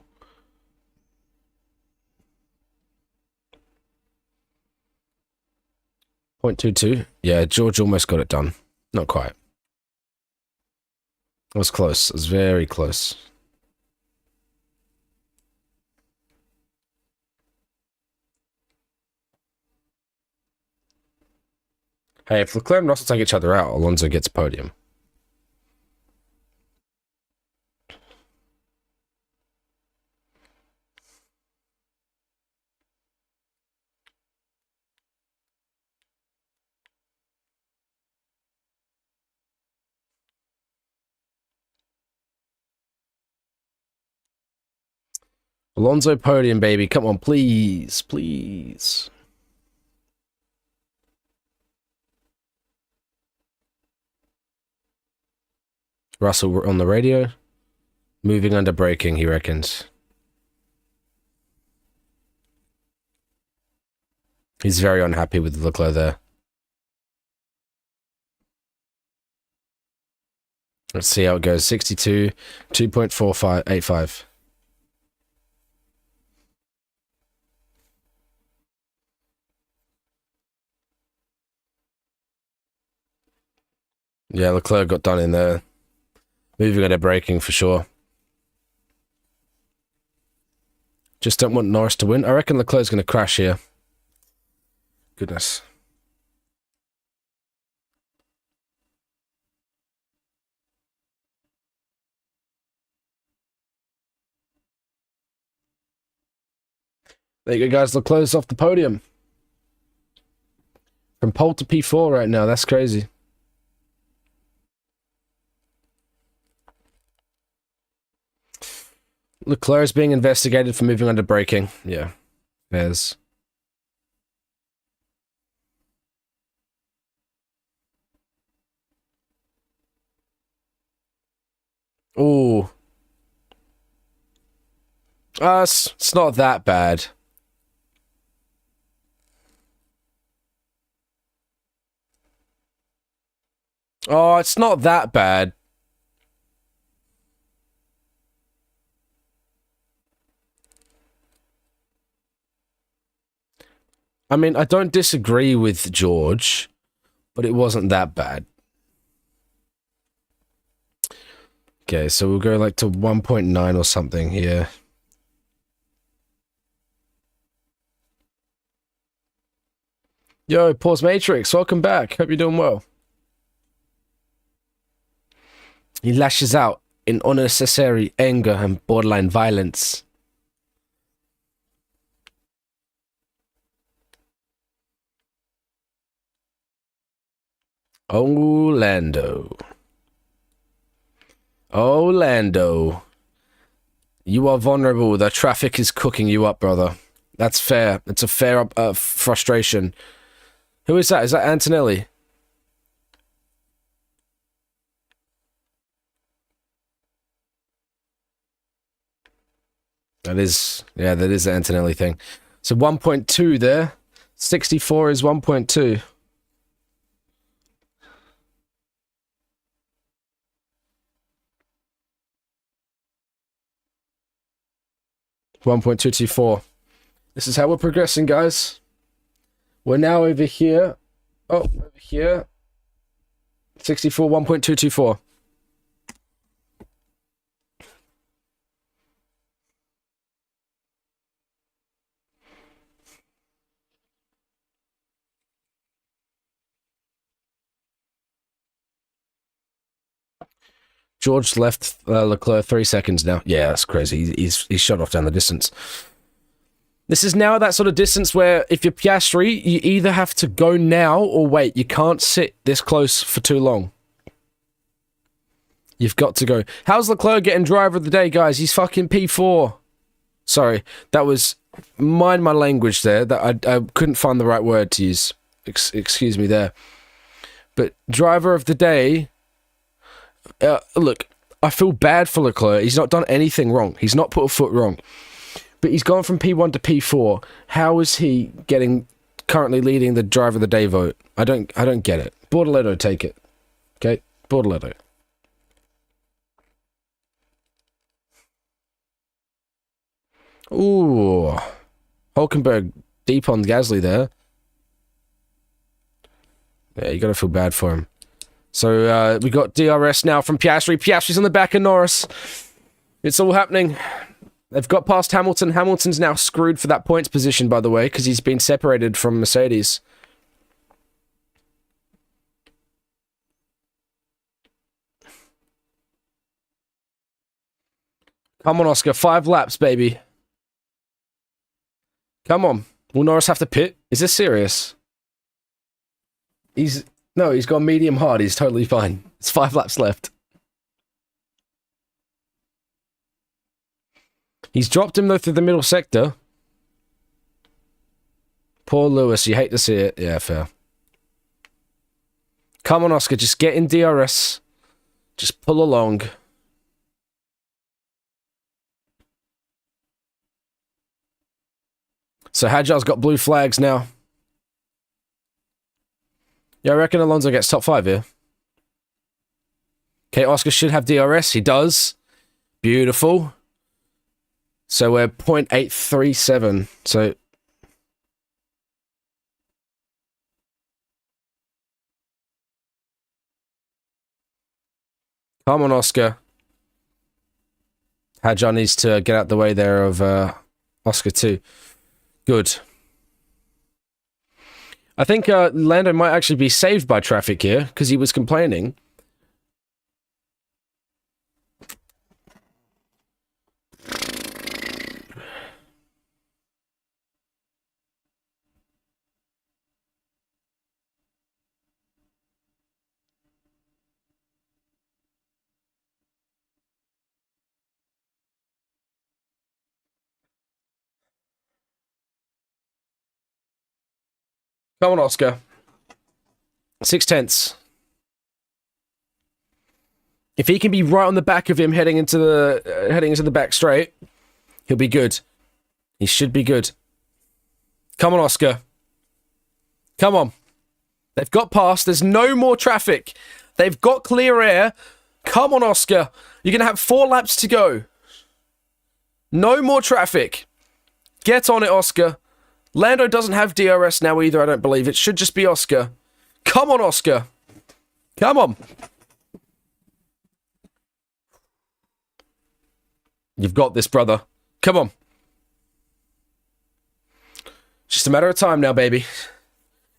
0.22. Yeah, George almost got it done. Not quite. It was close. It was very close. Hey, if Leclerc and Russell take each other out, Alonso gets a podium. Alonso podium, baby. Come on, please. Please. Russell on the radio. Moving under braking, he reckons. He's very unhappy with Leclerc there. Let's see how it goes. 62, 2.4585. Yeah, Leclerc got done in there. Moving under braking for sure. Just don't want Norris to win. I reckon Leclerc's going to crash here. Goodness. There you go, guys. Leclerc's off the podium. From pole to P4 right now. That's crazy. Leclerc is being investigated for moving under braking. Yeah. There's. Ooh. It's not that bad. Oh, it's not that bad. I mean, I don't disagree with George, but it wasn't that bad. Okay, so we'll go like to 1.9 or something here. Yo, Pause Matrix, welcome back. Hope you're doing well. He lashes out in unnecessary anger and borderline violence. Orlando. Orlando. You are vulnerable. The traffic is cooking you up, brother. That's fair. It's a fair frustration. Who is that? Is that Antonelli? That is, yeah, that is the Antonelli thing. So 1.2 there. 64 is 1.2. .224. This is how we're progressing, guys. We're now over here. Oh, over here. 64, 1.224. George left Leclerc 3 seconds now. Yeah, that's crazy. He's shot off down the distance. This is now that sort of distance where if you're Piastri, you either have to go now or wait. You can't sit this close for too long. You've got to go. How's Leclerc getting driver of the day, guys? He's fucking P4. Sorry, that was... Mind my language there. That I couldn't find the right word to use. Excuse me there. But driver of the day... look, I feel bad for Leclerc. He's not done anything wrong. He's not put a foot wrong. But he's gone from P1 to P4. How is he currently leading the driver of the day vote? I don't get it. Bortoletto, take it. Okay? Bortoletto. Ooh. Hulkenberg deep on Gasly there. Yeah, you gotta feel bad for him. So, we got DRS now from Piastri. Piastri's on the back of Norris. It's all happening. They've got past Hamilton. Hamilton's now screwed for that points position, by the way, because he's been separated from Mercedes. Come on, Oscar. 5 laps, baby. Come on. Will Norris have to pit? Is this serious? No, he's gone medium hard. He's totally fine. It's 5 laps left. He's dropped him, though, through the middle sector. Poor Lewis. You hate to see it. Yeah, fair. Come on, Oscar. Just get in DRS. Just pull along. So Hadjar's got blue flags now. Yeah, I reckon Alonso gets top 5 here. Okay, Oscar should have DRS. He does. Beautiful. So we're 0.837. So... Come on, Oscar. Hadjar needs to get out the way there of Oscar too. Good. I think Lando might actually be saved by traffic here, because he was complaining. Come on, Oscar. 6/10. If he can be right on the back of him heading into the back straight, he'll be good. He should be good. Come on, Oscar. Come on. They've got past. There's no more traffic. They've got clear air. Come on, Oscar. You're going to have 4 laps to go. No more traffic. Get on it, Oscar. Lando doesn't have DRS now either, I don't believe. It should just be Oscar. Come on, Oscar. Come on. You've got this, brother. Come on. Just a matter of time now, baby.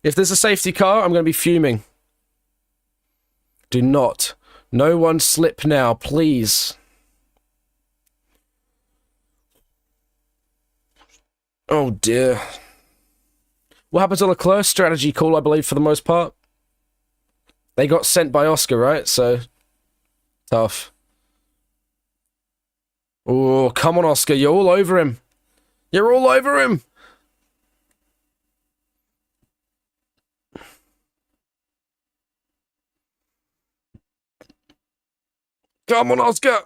If there's a safety car, I'm going to be fuming. Do not. No one slip now, please. Oh, dear. What happened to Leclerc's strategy call, I believe, for the most part? They got sent by Oscar, right? So, tough. Oh, come on, Oscar. You're all over him. You're all over him. Come on, Oscar.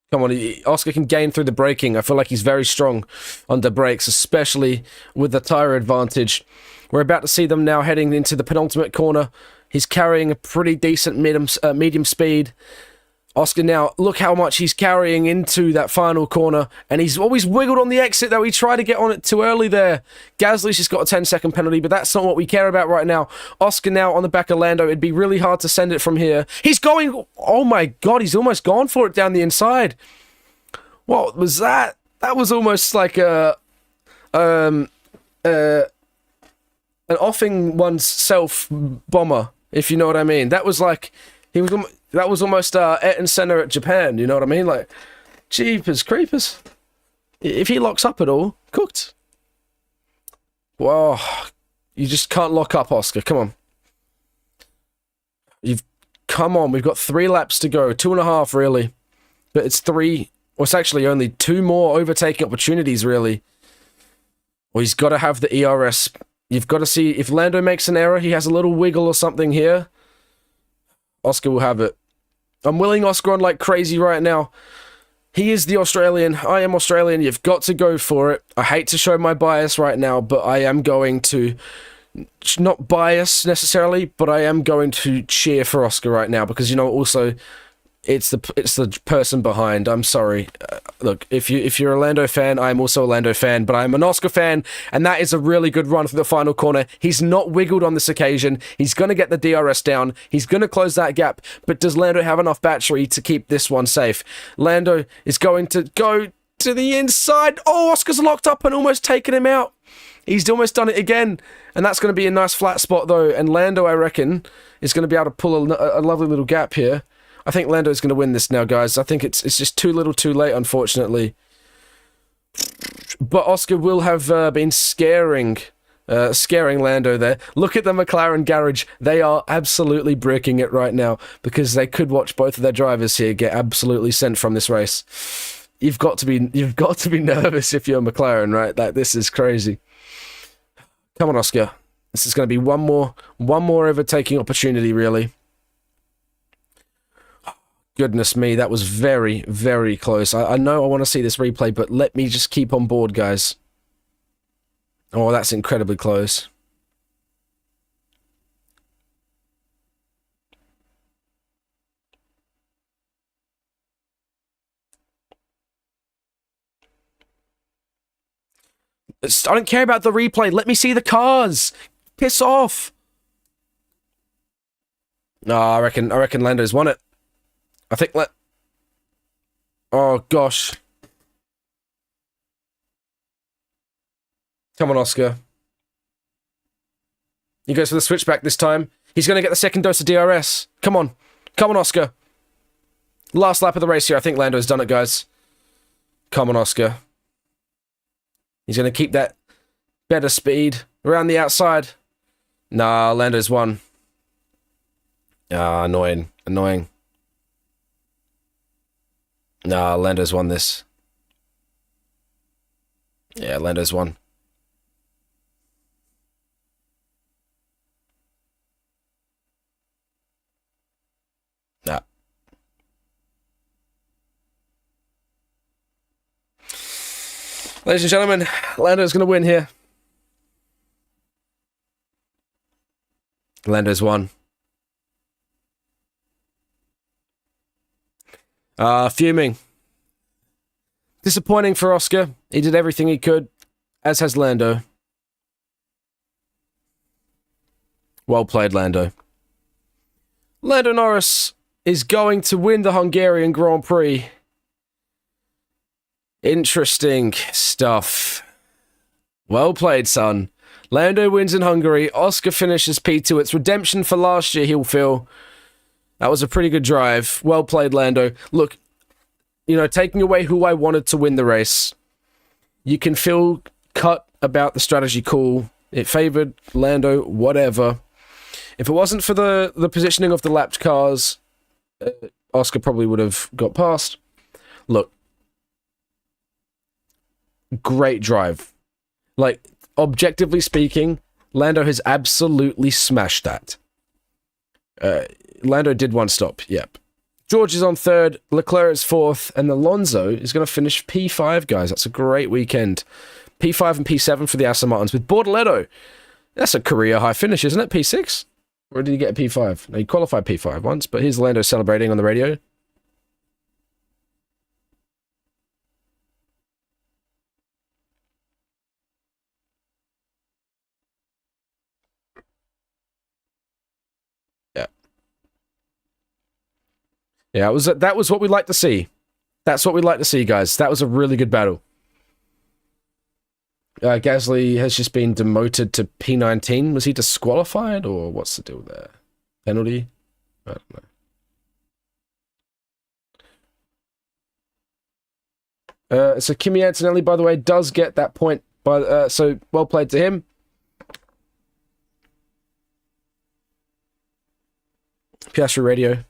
Come on, Oscar can gain through the braking. I feel like he's very strong under brakes, especially with the tyre advantage. We're about to see them now heading into the penultimate corner. He's carrying a pretty decent medium speed. Oscar now, look how much he's carrying into that final corner. And he's always wiggled on the exit, though. He tried to get on it too early there. Gasly's just got a 10-second penalty, but that's not what we care about right now. Oscar now on the back of Lando. It'd be really hard to send it from here. He's going... Oh, my God. He's almost gone for it down the inside. What was that? That was almost like an offing oneself bomber, if you know what I mean. That was like... That was almost Ayrton Senna at Japan, you know what I mean? Like, jeepers creepers. If he locks up at all, cooked. Wow. You just can't lock up, Oscar. Come on. Come on, we've got 3 laps to go. 2.5, really. But it's 3... Well, it's actually only 2 more overtaking opportunities, really. Well, he's got to have the ERS. You've got to see... If Lando makes an error, he has a little wiggle or something here. Oscar will have it. I'm willing Oscar on like crazy right now. He is the Australian. I am Australian. You've got to go for it. I hate to show my bias right now, but I am going to... Not bias necessarily, but I am going to cheer for Oscar right now because, you know, also... It's the person behind. I'm sorry. Look, if you're a Lando fan, I'm also a Lando fan, but I'm an Oscar fan, and that is a really good run for the final corner. He's not wiggled on this occasion. He's going to get the DRS down. He's going to close that gap, but does Lando have enough battery to keep this one safe? Lando is going to go to the inside. Oh, Oscar's locked up and almost taken him out. He's almost done it again, and that's going to be a nice flat spot, though, and Lando, I reckon, is going to be able to pull a lovely little gap here. I think Lando's going to win this now, guys. I think it's just too little too late, unfortunately. But Oscar will have been scaring Lando there. Look at the McLaren garage. They are absolutely bricking it right now because they could watch both of their drivers here get absolutely sent from this race. You've got to be nervous if you're McLaren, right? Like, this is crazy. Come on, Oscar. This is going to be one more overtaking opportunity, really. Goodness me, that was very, very close. I know I want to see this replay, but let me just keep on board, guys. Oh, that's incredibly close. I don't care about the replay. Let me see the cars. Piss off. No, I reckon Lando's won it. I think Oh, gosh. Come on, Oscar. He goes for the switchback this time. He's going to get the second dose of DRS. Come on. Come on, Oscar. Last lap of the race here. I think Lando's done it, guys. Come on, Oscar. He's going to keep that better speed around the outside. Nah, Lando's won. Ah, annoying. Annoying. Nah, Lando's won this. Yeah, Lando's won. Nah. Ladies and gentlemen, Lando's going to win here. Lando's won. Fuming. Disappointing for Oscar. He did everything he could, as has Lando. Well played, Lando. Lando Norris is going to win the Hungarian Grand Prix. Interesting stuff. Well played, son. Lando wins in Hungary. Oscar finishes P2. It's redemption for last year, he'll feel. That was a pretty good drive. Well played, Lando. Look, you know, taking away who I wanted to win the race, you can feel cut about the strategy call. It favored Lando, whatever. If it wasn't for the positioning of the lapped cars, Oscar probably would have got past. Look, great drive. Like, objectively speaking, Lando has absolutely smashed that. Lando did one stop, yep. George is on third, Leclerc is fourth, and Alonso is going to finish P5, guys. That's a great weekend. P5 and P7 for the Aston Martins with Bortoleto. That's a career high finish, isn't it? P6? Or did he get a P5? No, he qualified P5 once, but here's Lando celebrating on the radio. Yeah, that was what we'd like to see. That's what we'd like to see, guys. That was a really good battle. Gasly has just been demoted to P19. Was he disqualified, or what's the deal there? Penalty? I don't know. So Kimi Antonelli, by the way, does get that point. So well played to him. Piastri radio.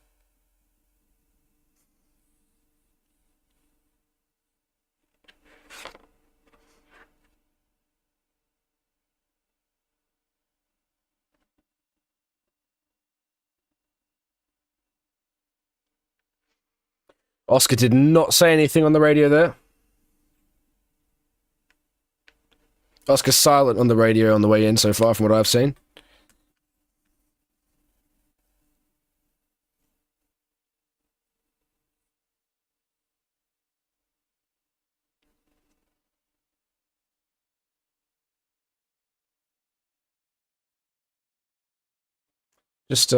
Oscar did not say anything on the radio there. Oscar's silent on the radio on the way in so far from what I've seen. Just,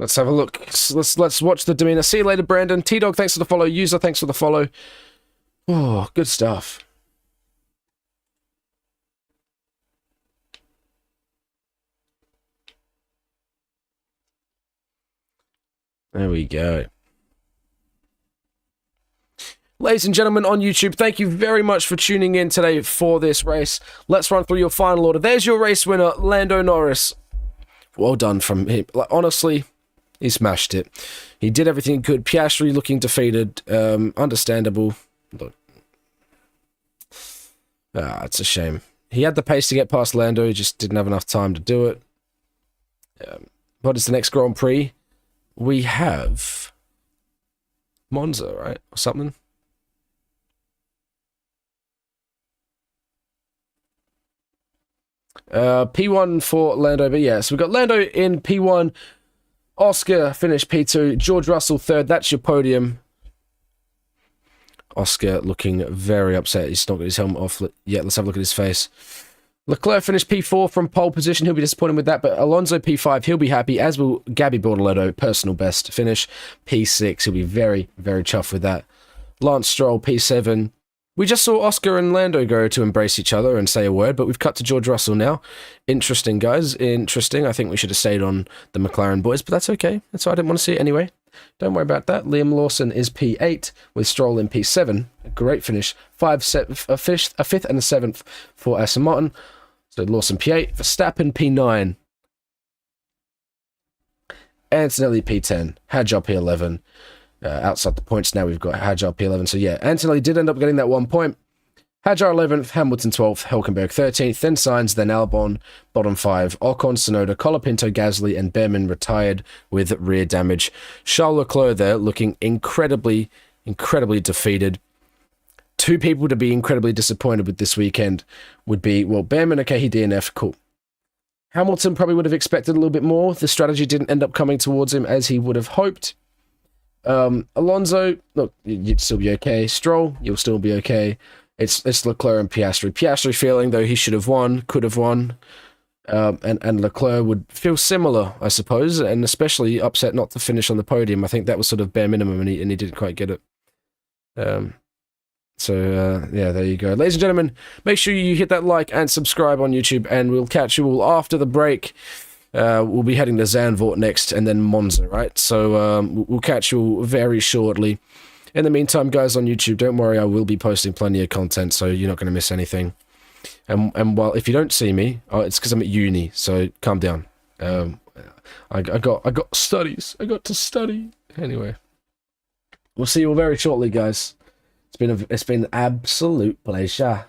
let's have a look. Let's watch the demeanor. See you later, Brandon. T-Dog, thanks for the follow. User, thanks for the follow. Oh, good stuff. There we go. Ladies and gentlemen on YouTube, thank you very much for tuning in today for this race. Let's run through your final order. There's your race winner, Lando Norris. Well done from him. Like, honestly, he smashed it. He did everything he could. Piastri looking defeated. Understandable. Look. It's a shame. He had the pace to get past Lando. He just didn't have enough time to do it. What is the next Grand Prix? We have Monza, right? Or something. P1 for Lando, but yeah, so we've got Lando in P1, Oscar finished P2, George Russell third. That's your podium. Oscar looking very upset. He's not got his helmet off yet. Let's have a look at his face. Leclerc finished P4 from pole position. He'll be disappointed with that, but Alonso P5, he'll be happy, as will Gabby Bortoleto, personal best finish. P6, he'll be very, very chuffed with that. Lance Stroll, P7. We just saw Oscar and Lando go to embrace each other and say a word, but we've cut to George Russell now. Interesting, guys. Interesting. I think we should have stayed on the McLaren boys, but that's okay. That's why I didn't want to see it anyway. Don't worry about that. Liam Lawson is P8 with Stroll in P7. A great finish. A fifth and a seventh for Aston Martin. So Lawson P8, Verstappen P9. Antonelli P10, Hadjar P11. Outside the points now, we've got Hadjar P11. So yeah, Antonelli did end up getting that 1 point. Hadjar 11th, Hamilton 12th, Hülkenberg 13th, then Sainz, then Albon, bottom 5, Ocon, Tsunoda, Colapinto, Gasly, and Behrman retired with rear damage. Charles Leclerc there looking incredibly defeated. 2 people to be incredibly disappointed with this weekend would be, well, Behrman, okay, he DNF, cool. Hamilton probably would have expected a little bit more. The strategy didn't end up coming towards him as he would have hoped. Alonso, look, you'd still be okay. Stroll, you'll still be okay. It's Leclerc and Piastri. Piastri feeling though he should have won, could have won, and Leclerc would feel similar, I suppose, and especially upset not to finish on the podium. I think that was sort of bare minimum, and he didn't quite get it. So yeah, there you go, ladies and gentlemen. Make sure you hit that like and subscribe on YouTube, and we'll catch you all after the break. We'll be heading to Zandvoort next, and then Monza, right? So we'll catch you all very shortly. In the meantime, guys, on YouTube, don't worry, I will be posting plenty of content, so you're not going to miss anything. And while if you don't see me, it's because I'm at uni, so calm down. I got studies. I got to study. Anyway, we'll see you all very shortly, guys. It's been an absolute pleasure.